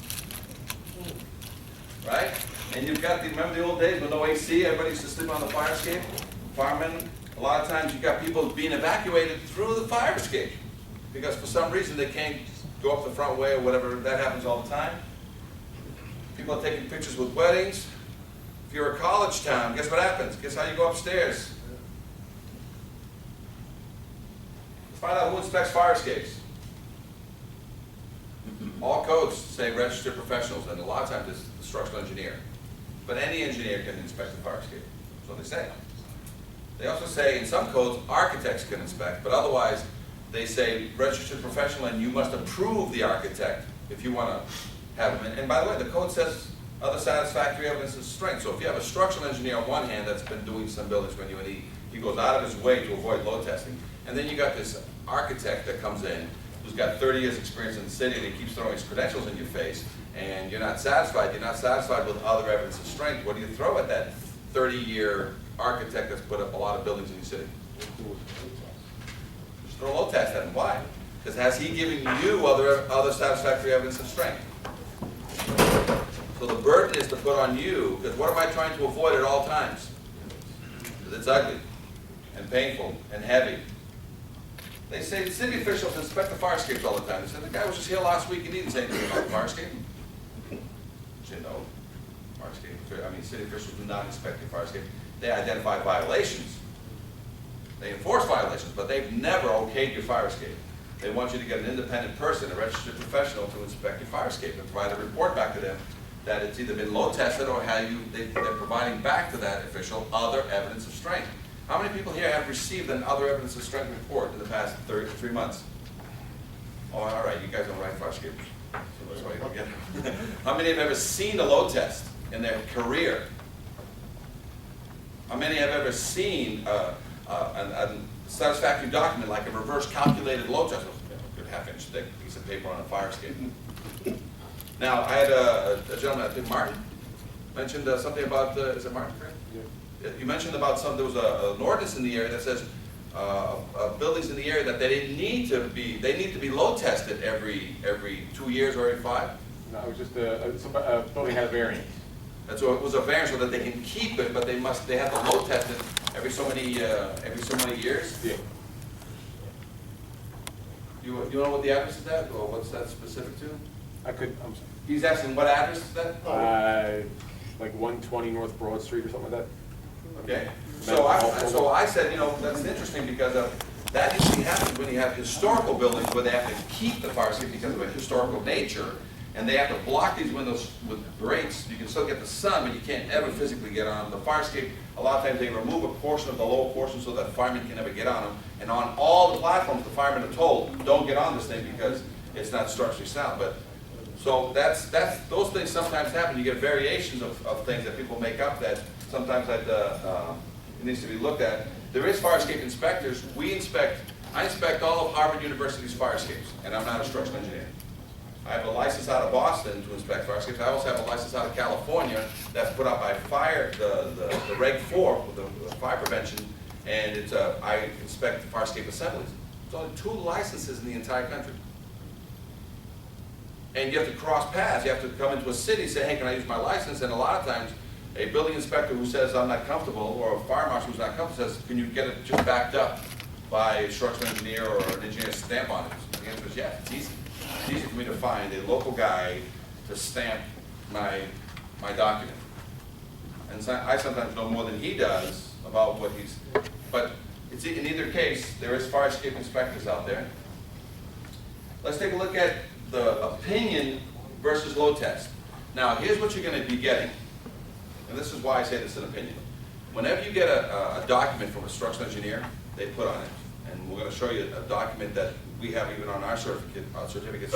right? And you've got remember the old days with no AC, everybody used to sleep on the fire escape? Firemen, a lot of times you've got people being evacuated through the fire escape because for some reason they can't go up the front way or whatever. That happens all the time. People are taking pictures with weddings. If you're a college town, guess what happens? Guess how you go upstairs? Let's find out who inspects fire escapes. All codes say registered professionals, and a lot of times it's the structural engineer. But any engineer can inspect the fire escape. That's what they say. They also say in some codes architects can inspect, but otherwise they say registered professional, and you must approve the architect if you want to have them. And by the way, the code says other satisfactory evidence of strength. So if you have a structural engineer on one hand that's been doing some buildings for you, and he goes out of his way to avoid load testing, and then you got this architect that comes in who's got 30 years experience in the city, and he keeps throwing his credentials in your face, and you're not satisfied with other evidence of strength. What do you throw at that 30-year architect that's put up a lot of buildings in your city? Just throw a load test at him. Why? Because has he given you other satisfactory evidence of strength? So the burden is to put on you, because what am I trying to avoid at all times? Because it's ugly and painful and heavy. They say the city officials inspect the fire escapes all the time. They said, the guy was just here last week and he didn't say anything about the fire escape. You know, city officials do not inspect the fire escape. They identify violations. They enforce violations, but they've never okayed your fire escape. They want you to get an independent person, a registered professional, to inspect your fire escape and provide a report back to them that it's either been load tested or they're providing back to that official other evidence of strength. How many people here have received an other evidence of strength report in the past 3 months? Oh, all right, you guys don't write fire escapes. So that's why you don't get it. How many have ever seen a load test in their career? How many have ever seen a satisfactory document like a reverse calculated load test? A good half-inch thick piece of paper on a fire escape. Now, I had a gentleman, I think Martin, mentioned something about, is it Martin? Yeah. You mentioned about there was an ordinance in the area that says buildings in the area that they need to be load tested every 2 years or every 5? No, it was just a building had a variance. And so it was a variance so that they can keep it, but they have to load test it every so many years? Yeah. You know what the address is at, or what's that specific to? I'm sorry. He's asking what address is that? Like 120 North Broad Street or something like that. Okay. So I said, you know, that's interesting because that usually happens when you have historical buildings where they have to keep the fire escape because of a historical nature. and they have to block these windows with grates. You can still get the sun, but you can't ever physically get on them. The fire escape, a lot of times they remove a portion of the lower portion so that firemen can never get on them. And on all the platforms, the firemen are told, don't get on this thing because it's not structurally sound. But so those things sometimes happen. You get variations of things that people make up that sometimes it needs to be looked at. There is fire escape inspectors. I inspect all of Harvard University's fire escapes, and I'm not a structural engineer. I have a license out of Boston to inspect fire escapes. I also have a license out of California that's put out by fire, the Reg 4, the fire prevention, and I inspect fire escape assemblies. There's only 2 licenses in the entire country. And you have to cross paths. You have to come into a city and say, hey, can I use my license? And a lot of times, a building inspector who says I'm not comfortable, or a fire marshal who's not comfortable says, can you get it just backed up by a structural engineer or an engineer's stamp on it? The answer is yes, it's easy. It's easy for me to find a local guy to stamp my document. And so I sometimes know more than he does about what he's, but it's, in either case, there is fire escape inspectors out there. Let's take a look at the opinion versus load test. Now, here's what you're going to be getting, and this is why I say this is an opinion. Whenever you get a document from a structural engineer, they put on it, and we're going to show you a document that we have even on our certificates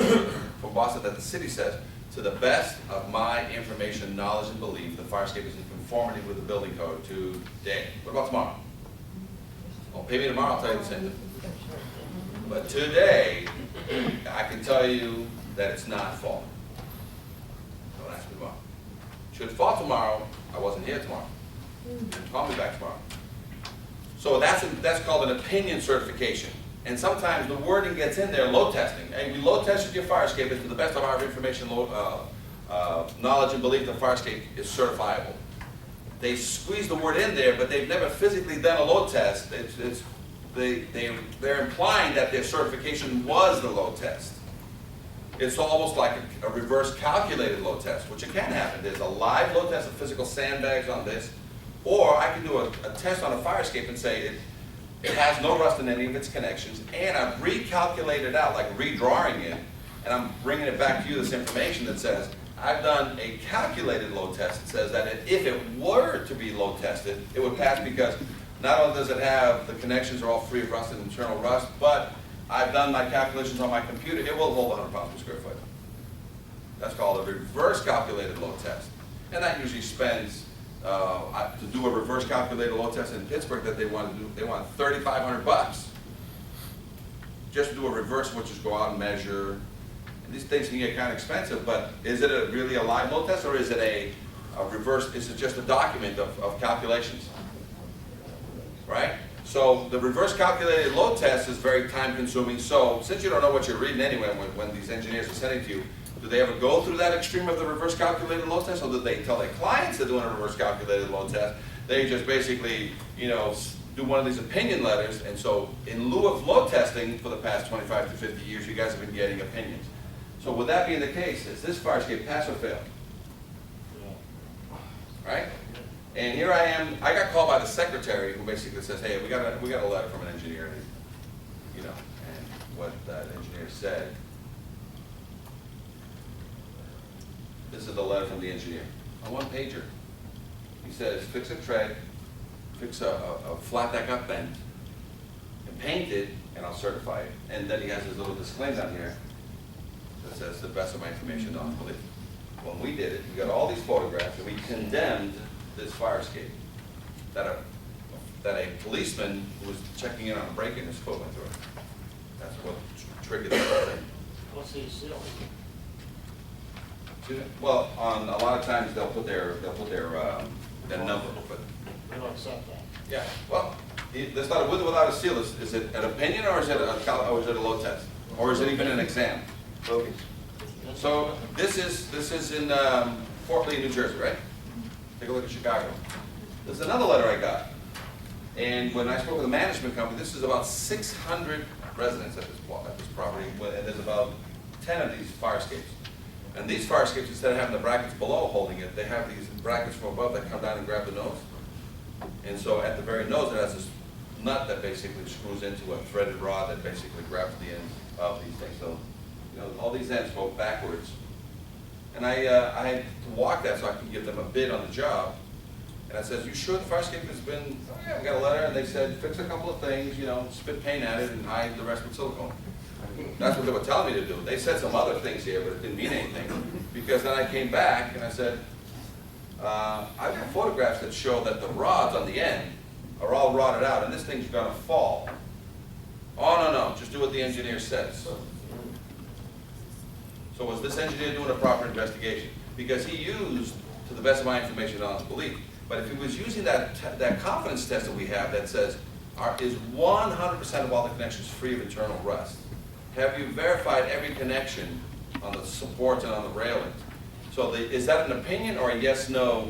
from Boston that the city says, to the best of my information, knowledge, and belief, the fire escape is in conformity with the building code today. What about tomorrow? Well, pay me tomorrow, I'll tell you the same thing. But today, I can tell you that it's not falling. Don't ask me tomorrow. Should it fall tomorrow, I wasn't here tomorrow. And call me back tomorrow. So that's called an opinion certification. And sometimes the wording gets in there, load testing. And we load tested your fire escape, it's to the best of our information, knowledge and belief the fire escape is certifiable. They squeeze the word in there, but they've never physically done a load test. They're implying that their certification was the load test. It's almost like a reverse calculated load test, which it can happen. There's a live load test of physical sandbags on this, or I can do a test on a fire escape and say it has no rust in any of its connections, and I've recalculated out, like redrawing it, and I'm bringing it back to you, this information that says, I've done a calculated load test that says that if it were to be load tested, it would pass because not only does it have, the connections are all free of rust and internal rust, but I've done my calculations on my computer, it will hold 100 pounds per square foot. That's called a reverse calculated load test. And that usually spends, to do a reverse calculated load test in Pittsburgh that they want to do, they want $3,500 just to do a reverse, which is go out and measure. And these things can get kind of expensive, but is it really a live load test, or is it a reverse, is it just a document of calculations? Right? So the reverse calculated load test is very time consuming. So since you don't know what you're reading anyway when these engineers are sending to you, do they ever go through that extreme of the reverse calculated load test, or do they tell their clients they're doing a reverse calculated load test? They just basically, do one of these opinion letters, and so in lieu of load testing for the past 25 to 50 years, you guys have been getting opinions. So with that being the case, is this fire escape pass or fail? Right? And here I am, I got called by the secretary who basically says, hey, we got a letter from an engineer, and what that engineer said. This is the letter from the engineer, a one-pager. He says, fix a tread, fix a flat deck up bend, and paint it, and I'll certify it. And then he has his little disclaimer down here that says, the best of my information, knowledge, belief. When we did it, we got all these photographs, and we condemned this fire escape that a policeman who was checking in on a break-in, his foot went through it. That's what triggered the whole thing. What's he selling? Well, on a lot of times they'll put their number, but We don't accept that. yeah. Well, there's not a with or without a seal. Is it an opinion, or is it a load test, or is it even an exam? Okay. So this is in Fort Lee, New Jersey, right? Take a look at Chicago. There's another letter I got, and when I spoke with the management company, this is about 600 residents at this property, and there's about 10 of these fire escapes. And these fire escapes, instead of having the brackets below holding it, they have these brackets from above that come down and grab the nose. And so at the very nose, it has this nut that basically screws into a threaded rod that basically grabs the ends of these things. So, all these ends go backwards And I had to walk that so I could give them a bid on the job. And I said, you sure the fire escape has been, oh yeah, we got a letter, and they said, fix a couple of things, you know, spit paint at it and hide the rest with silicone. That's what they were telling me to do. They said some other things here, but it didn't mean anything. Because then I came back and I said, I've got photographs that show that the rods on the end are all rotted out and this thing's gonna fall. Oh, no, just do what the engineer says. So was this engineer doing a proper investigation? Because he used, to the best of my information, honest belief. But if he was using that confidence test that we have that says, is 100% of all the connections free of internal rust? Have you verified every connection on the supports and on the railings? So is that an opinion or a yes/no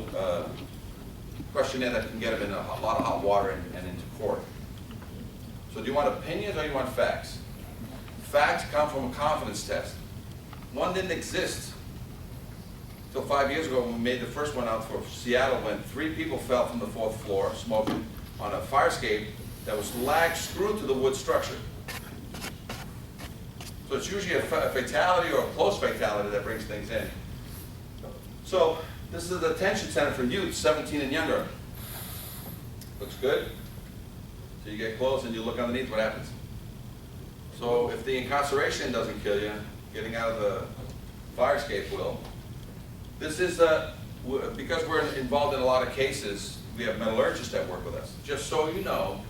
questionnaire that can get him in a lot of hot water and into court? So do you want opinions or do you want facts? Facts come from a confidence test. One didn't exist until 5 years ago when we made the first one out for Seattle when 3 people fell from the 4th floor smoking on a fire escape that was lag screwed to the wood structure. So it's usually a fatality or a close fatality that brings things in. So this is a detention center for youth, 17 and younger. Looks good. So you get close and you look underneath, what happens? So if the incarceration doesn't kill you, getting out of the fire escape will. This is, because we're involved in a lot of cases, we have metallurgists that work with us. Just so you know,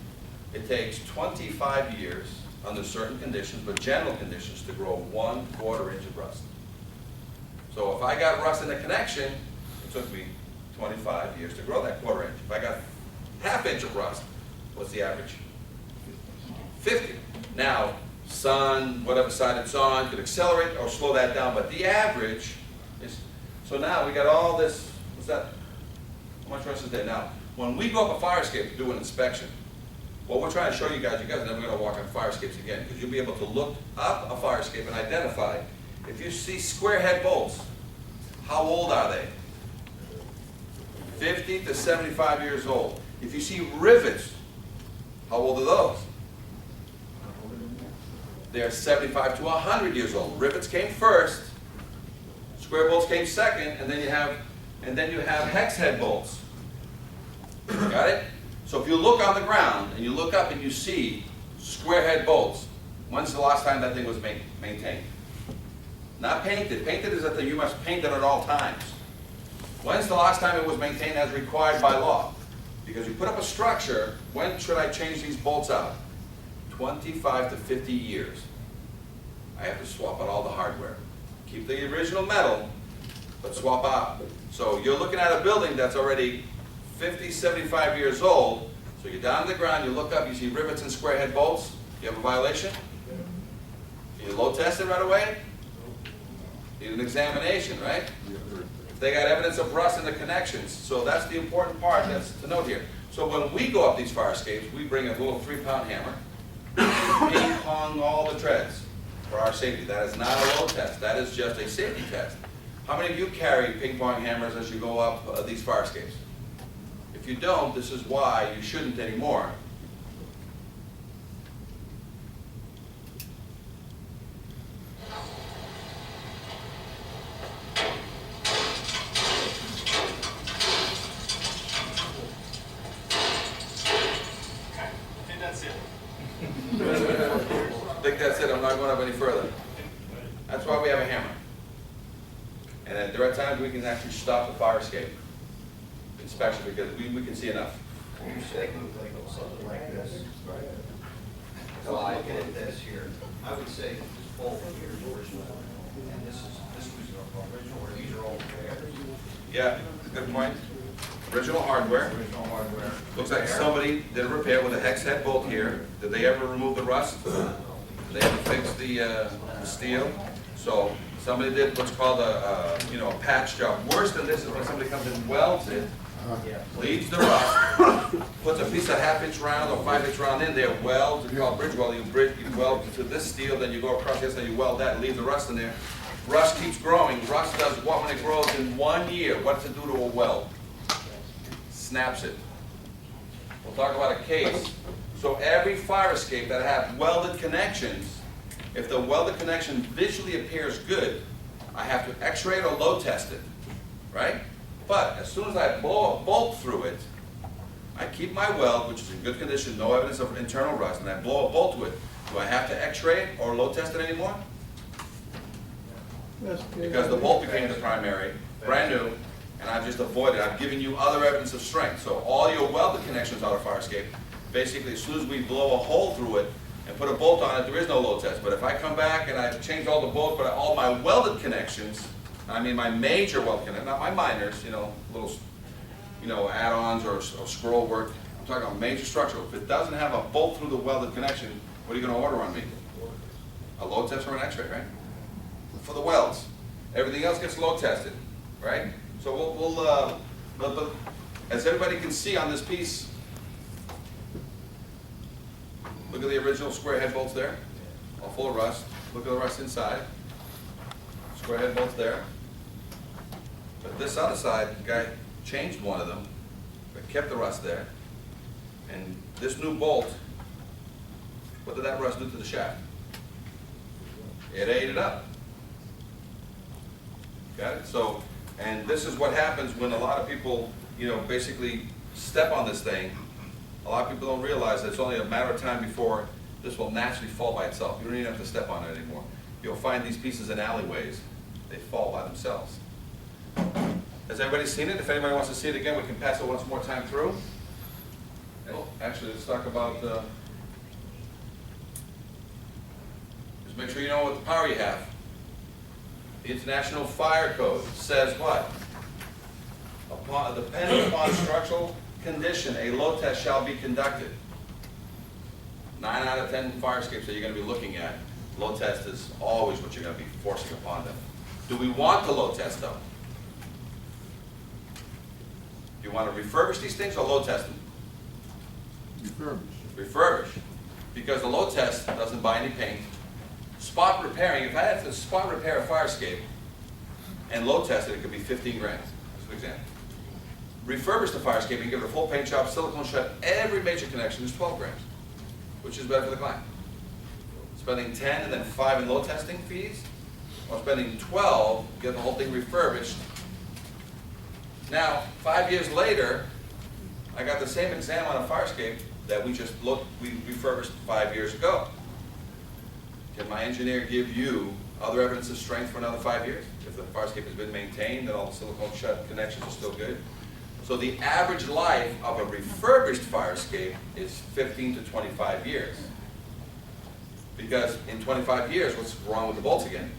it takes 25 years under certain conditions, but general conditions, to grow 1/4 inch of rust. So if I got rust in the connection, it took me 25 years to grow that 1/4 inch. If I got 1/2 inch of rust, what's the average? 50. Now, sun, whatever side it's on, could accelerate or slow that down, but the average is, so now we got all this, what's that? How much rust is there? Now, when we go up a fire escape to do an inspection, what we're trying to show you guys are never going to walk on fire escapes again, because you'll be able to look up a fire escape and identify, if you see square head bolts, how old are they? 50 to 75 years old. If you see rivets, how old are those? They're 75 to 100 years old. Rivets came first, square bolts came second, and then you have hex head bolts. Got it? So if you look on the ground and you look up and you see square head bolts, when's the last time that thing was maintained? Not painted. Painted is that you must paint it at all times. When's the last time it was maintained as required by law? Because you put up a structure, when should I change these bolts out? 25 to 50 years. I have to swap out all the hardware. Keep the original metal, but swap out. So you're looking at a building that's already 50, 75 years old. So you're down on the ground, you look up, you see rivets and square head bolts. You have a violation? You load test it right away? Need an examination, right? If they got evidence of rust in the connections. So that's the important part that's to note here. So when we go up these fire escapes, we bring a little 3-pound hammer, ping pong all the treads for our safety. That is not a load test. That is just a safety test. How many of you carry ping pong hammers as you go up these fire escapes? If you don't, this is why you shouldn't anymore. I think that's it. I'm not going up any further. That's why we have a hammer. And at direct times we can actually stop the fire escape inspection because we can see enough. You say something like this, right? So I look at this here, I would say this bolt here is original, and this was original, or these are all repairs. Yeah, good point. Original hardware. Original hardware. Looks like somebody did a repair with a hex head bolt here. Did they ever remove the rust? Did they ever fix the steel? So somebody did what's called a patch job. Worse than this is when somebody comes and welds it, leaves the rust, puts a piece of 1/2 inch round or 5 inch round in there, welds, it's called bridge welding. You weld to this steel, then you go across this and you weld that and leave the rust in there. Rust keeps growing. Rust does what when it grows in 1 year? What does it do to a weld? Snaps it. We'll talk about a case. So every fire escape that have welded connections, if the welded connection visually appears good, I have to x-ray it or load test it, right? But as soon as I blow a bolt through it, I keep my weld, which is in good condition, no evidence of internal rust, and I blow a bolt to it. Do I have to x-ray it or load test it anymore? Because the bolt became the primary, brand new, and I've just avoided, I've given you other evidence of strength. So all your welded connections out of fire escape, basically as soon as we blow a hole through it and put a bolt on it, there is no load test. But if I come back and I've changed all the bolts, but all my welded connections, I mean my major weld connections, not my minors, little, add-ons or scroll work, I'm talking about major structural. If it doesn't have a bolt through the welded connection, what are you going to order on me? A load test or an x-ray, right? For the welds. Everything else gets load tested, right? So but as everybody can see on this piece, look at the original square head bolts there, all full of rust. Look at the rust inside. Square head bolts there. But this other side, the guy changed one of them, but kept the rust there. And this new bolt, what did that rust do to the shaft? It ate it up. Got it? So, and this is what happens when a lot of people, basically step on this thing. A lot of people don't realize that it's only a matter of time before this will naturally fall by itself. You don't even have to step on it anymore. You'll find these pieces in alleyways. They fall by themselves. Has everybody seen it? If anybody wants to see it again, we can pass it once more time through. Oh, actually, let's talk about, just make sure you know what the power you have. The International Fire Code says what? Depending upon structural condition, a load test shall be conducted. 9 out of 10 fire escapes that you're going to be looking at, load test is always what you're going to be forcing upon them. Do we want to load test though? Do you want to refurbish these things or load test them? Refurbish. Because the load test doesn't buy any paint. Spot repairing, if I had to spot repair a fire escape and load test it, it could be 15 grand, as an example. Refurbish the fire escape and give it a full paint job, silicone shut, every major connection is 12 grand, which is better for the client. Spending 10 and then 5 in load testing fees, or spending 12, get the whole thing refurbished. Now, 5 years later, I got the same exam on a fire escape that we refurbished 5 years ago. Can my engineer give you other evidence of strength for another 5 years? If the fire escape has been maintained and all the silicone shut connections are still good. So the average life of a refurbished fire escape is 15 to 25 years. Because in 25 years, what's wrong with the bolts again?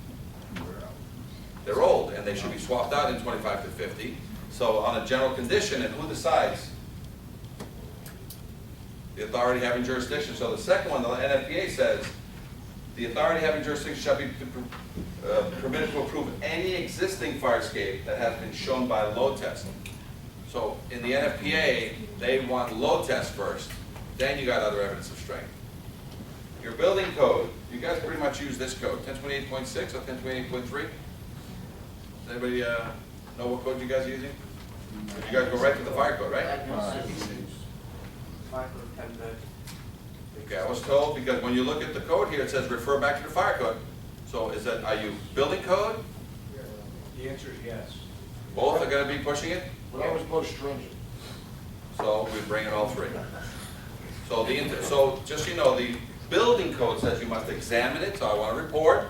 They're old and they should be swapped out in 25 to 50. So on a general condition, and who decides? The authority having jurisdiction. So the second one, the NFPA says, the authority having jurisdiction shall be permitted to approve any existing fire escape that has been shown by load testing. So in the NFPA, they want load test first, then you got other evidence of strength. Your building code, you guys pretty much use this code, 1028.6 or 1028.3? Does anybody know what code you guys are using? You guys go right to the fire code, right? Okay, I was told, because when you look at the code here, it says refer back to the fire code. So are you building code? The answer is yes. Both are going to be pushing it? We're always most stringent. So we bring it all three. So just so you know, the building code says you must examine it, so I want a report,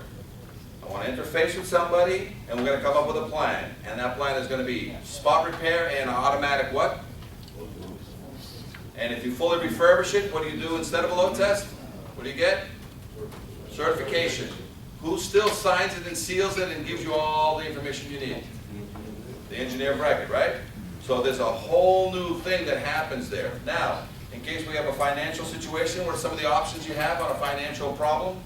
I want to interface with somebody, and we're going to come up with a plan. And that plan is going to be spot repair and automatic what? And if you fully refurbish it, what do you do instead of a load test? What do you get? Certification. Who still signs it and seals it and gives you all the information you need? The engineer of record, right? So there's a whole new thing that happens there. Now, in case we have a financial situation, what are some of the options you have on a financial problem?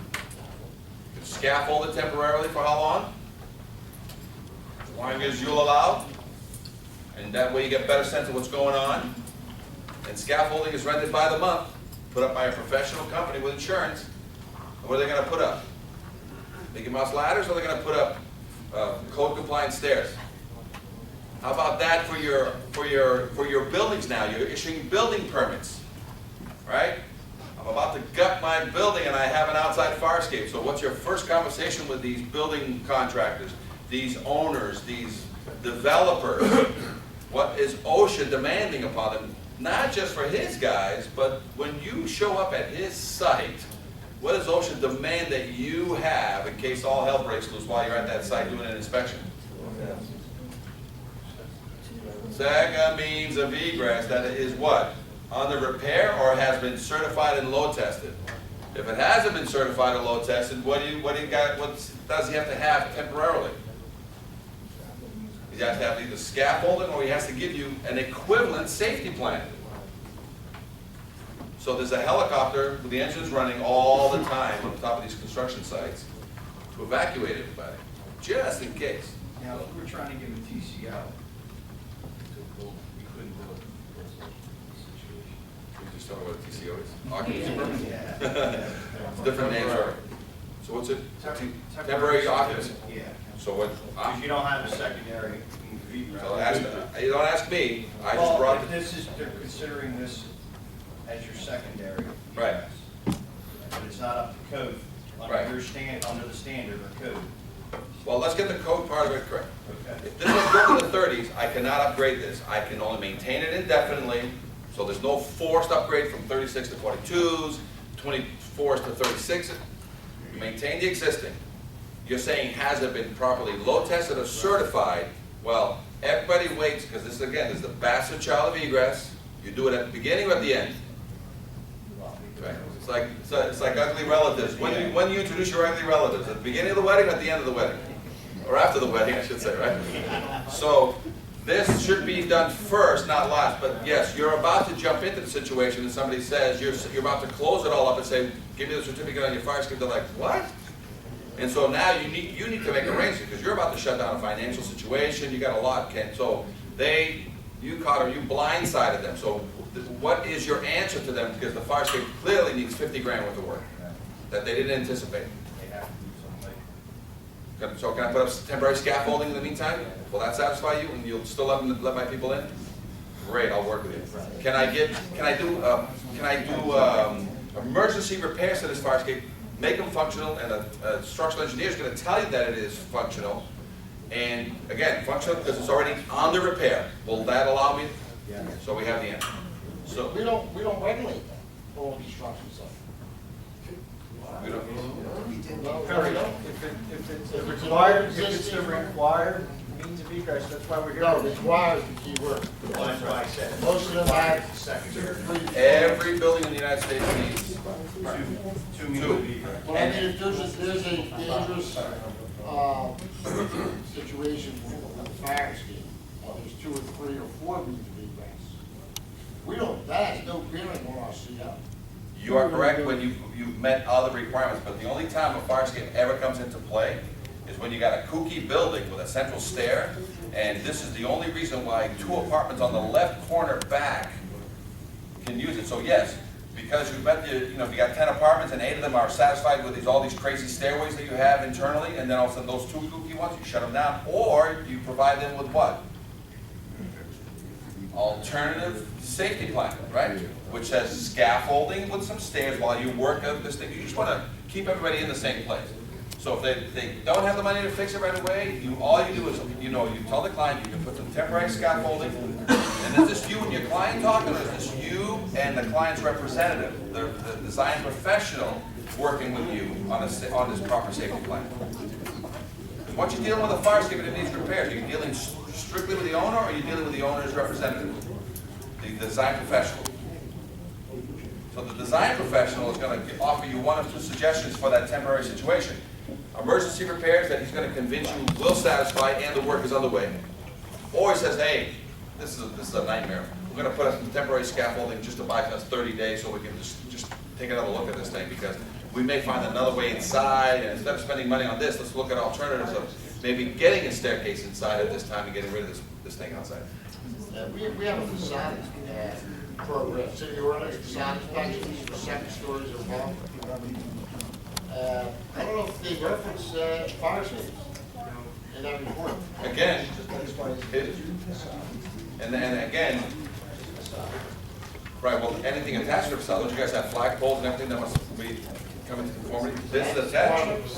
You can scaffold it temporarily for how long? As long as you'll allow. And that way you get a better sense of what's going on. And scaffolding is rented by the month, put up by a professional company with insurance. And what are they going to put up? Mickey Mouse ladders, or are they going to put up code compliant stairs? How about that for your buildings now? You're issuing building permits, right? How I'm about to gut my building and I have an outside fire escape. So what's your first conversation with these building contractors, these owners, these developers? What is OSHA demanding upon them? Not just for his guys, but when you show up at his site, what does OSHA demand that you have in case all hell breaks loose while you're at that site doing an inspection? Second means of egress that is what? Under repair or has been certified and load tested? If it hasn't been certified or load tested, what does he have to have temporarily? He has to have either scaffolding or he has to give you an equivalent safety plan. So there's a helicopter with the engines running all the time on the top of these construction sites to evacuate everybody, just in case. Now, if we were trying to give a TCO, we couldn't do it because of the situation. We just don't know what a TCO is. Occupancy permit? Yeah. It's different names for it. So what's it? Temporary occupancy. Yeah. So what? Because you don't have a secondary. So you don't ask me, I just Well, brought if it. this is, they're considering this as your secondary. Right. egress, But it's not up to code, Right. under the standard or code. Well, let's get the code part of it correct. Okay. If this was built in the 30s, I cannot upgrade this. I can only maintain it indefinitely, so there's no forced upgrade from 36 to 42s, 24s to 36s. You maintain the existing. You're saying has it been properly load tested or certified? Well, everybody waits, because this, again, is the bastard child of egress. You do it at the beginning or at the end. Right. It's like ugly relatives. When you introduce your ugly relatives? At the beginning of the wedding or at the end of the wedding? Or after the wedding, I should say, right? So this should be done first, not last. But yes, you're about to jump into the situation and somebody says, you're about to close it all up and say, give me the certificate on your fire escape. They're like, what? And so now you need to make arrangements because you're about to shut down a financial situation. You got a lot, Ken. So you blindsided them. So what is your answer to them? Because the fire escape clearly needs 50 grand worth of work that they didn't anticipate. They have to do something. So can I put up temporary scaffolding in the meantime? Will that satisfy you and you'll still let my people in? Great, I'll work with you. Can I do emergency repairs to this fire escape? Make them functional, and a structural engineer is going to tell you that it is functional. And again, functional because it's already under repair. Will that allow me? Yeah. So we have the answer. So We don't regulate that, all construction sites. we don't. Perry, if it's a required means of egress, that's why we're here. No, requires the key word. Well, that's why I said. Most of them have Secondary. Every building in the United States needs Two means of egress. Well, I mean, if there's a dangerous, situation with a fire escape, there's 2 or 3 or 4 means of egress. That has no bearing on our CO. You are correct when you've met all the requirements, but the only time a fire escape ever comes into play is when you got a kooky building with a central stair, and this is the only reason why 2 apartments on the left corner back can use it. So yes, because if you got 10 apartments and 8 of them are satisfied with all these crazy stairways that you have internally, and then all of a sudden those 2 kooky ones, you shut them down, or you provide them with what? Alternative safety plan, right? Which has scaffolding with some stairs while you work out this thing. You just want to keep everybody in the same place. So if they don't have the money to fix it right away, all you do is, you tell the client you can put some temporary scaffolding. And is this you and your client talking, or is this you and the client's representative, the design professional working with you on this proper safety plan? Once you're dealing with a fire escape and it needs repairs, are you dealing strictly with the owner, or are you dealing with the owner's representative, the design professional? So the design professional is going to offer you 1 of 2 suggestions for that temporary situation. Emergency repairs that he's going to convince you will satisfy and the work is underway. Or he says, hey, this is a nightmare. We're going to put up some temporary scaffolding just to buy us 30 days so we can just take another look at this thing, because we may find another way inside, and instead of spending money on this, let's look at alternatives of maybe getting a staircase inside at this time and getting rid of this thing outside. We have a facade program, city ordinance, facade inspections for 2nd stories or more. I don't know if they reference fire escapes in that report. Again, and again, Right, well, anything attached to a facade, don't you guys have flagpoles and everything that must be coming to conformity? This is attached.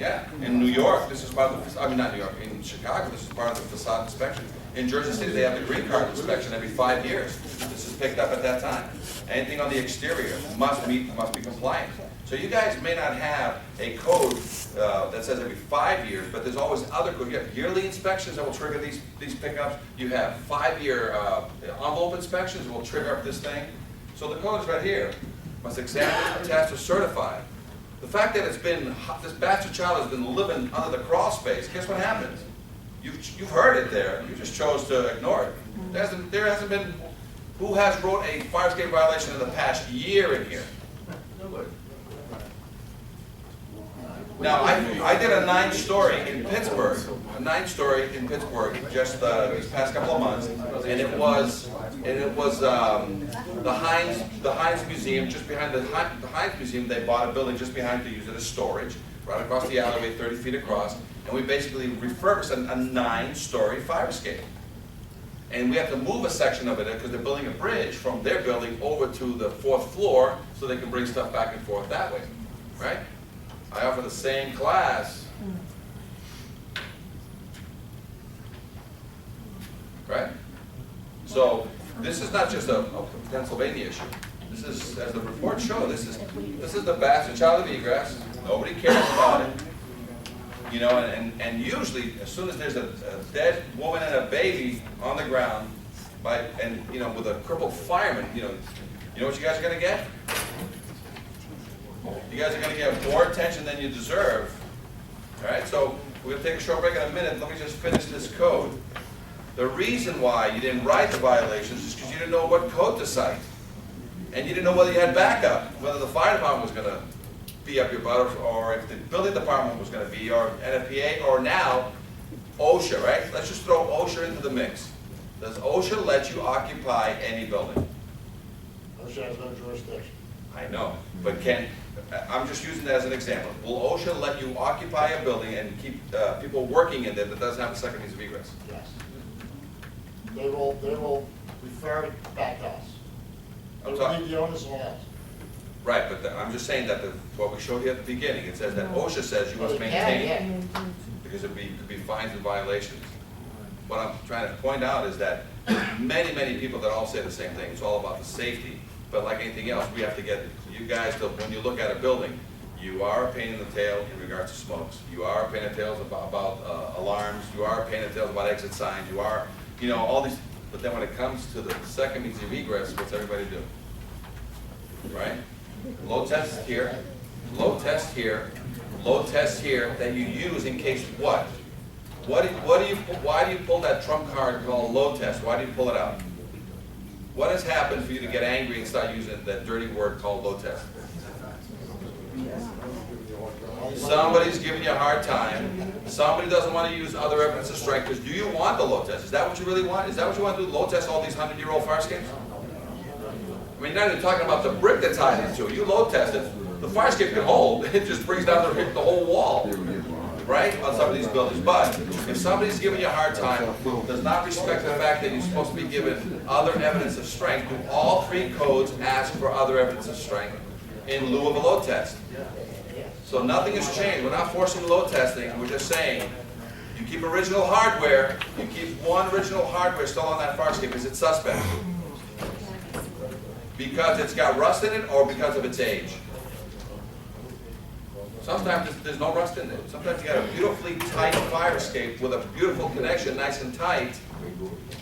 Yeah, in New York, this is part of the, I mean, not New York, in Chicago, this is part of the facade inspection. In Jersey City, they have the green card inspection every 5 years. This is picked up at that time. Anything on the exterior must be compliant. So you guys may not have a code that says every 5 years, but there's always other codes. You have yearly inspections that will trigger these pickups. You have 5-year envelope inspections that will trigger up this thing. So the code is right here. Must examine, attest, or certify. The fact that it's been, this bastard child has been living under the crawl space, guess what happens? You've heard it there, you just chose to ignore it. There hasn't been, who has wrote a fire escape violation in the past year in here? Nobody. Now, I did a 9-story in Pittsburgh, just these past couple of months, and it was the Heinz Museum, just behind the Heinz Museum. They bought a building just behind to use it as storage, right across the alleyway, 30 feet across, and we basically refurbished a 9-story fire escape. And we have to move a section of it because they're building a bridge from their building over to the 4th floor so they can bring stuff back and forth that way, right? I offer the same class, right? So this is not just a Pennsylvania issue. This is, as the reports show, this is the bastard child of egress. Nobody cares about it. You know, and usually, as soon as there's a dead woman and a baby on the ground, with a crippled fireman, you know what you guys are gonna get? You guys are gonna get more attention than you deserve. All right, so we're gonna take a short break in a minute. Let me just finish this code. The reason why you didn't write the violations is because you didn't know what code to cite, and you didn't know whether you had backup, whether the fire department was gonna be up your butt, or if the building department was going to be, or NFPA, or now OSHA, right? Let's just throw OSHA into the mix. Does OSHA let you occupy any building? OSHA has no jurisdiction. I know, but I'm just using that as an example. Will OSHA let you occupy a building and keep people working in there that doesn't have a second means of egress? Yes. They will refer it back to us. They will leave the onus on us. Right, but I'm just saying that what we showed you at the beginning, it says that OSHA says you must maintain, because it could be fines and violations. What I'm trying to point out is that many people that all say the same thing. It's all about the safety, but like anything else, we have to get you guys to, when you look at a building, you are a pain in the tail in regards to smokes. You are a pain in the tails about alarms. You are a pain in the tails about exit signs. You are, all these. But then when it comes to the second means of egress, what's everybody do? Right? Low test here, low test here, low test here that you use in case what? Why do you pull that trump card called low test? Why do you pull it out? What has happened for you to get angry and start using that dirty word called low test? Somebody's giving you a hard time. Somebody doesn't want to use other evidence of strength. Because do you want the low test? Is that what you really want? Is that what you want to do? Low test all these 100-year-old fire escapes? I mean, you're not even talking about the brick that's tied into it. You load test it. The fire escape can hold. It just brings down the whole wall, right, on some of these buildings. But if somebody's giving you a hard time, does not respect the fact that you're supposed to be given other evidence of strength, do all 3 codes ask for other evidence of strength in lieu of a load test? So nothing has changed. We're not forcing load testing. We're just saying you keep original hardware. You keep one original hardware still on that fire escape. Is it suspect? Because it's got rust in it, or because of its age? Sometimes there's no rust in it. Sometimes you got a beautifully tight fire escape with a beautiful connection, nice and tight,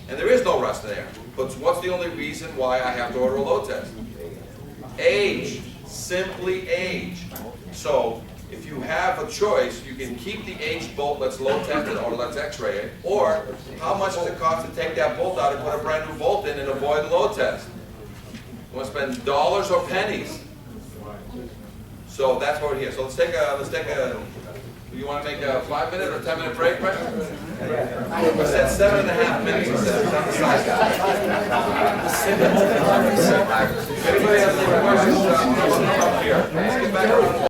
and there is no rust there. But what's the only reason why I have to order a load test? Age. Simply age. So if you have a choice, you can keep the aged bolt, let's load test it, or let's x-ray it, or how much does it cost to take that bolt out and put a brand new bolt in and avoid the load test? You want to spend dollars or pennies. So that's what we're here. So let's take a, you want to make a 5-minute or 10-minute break, right? We said 7.5 minutes. Anybody has any questions? Come here. Let's get back around.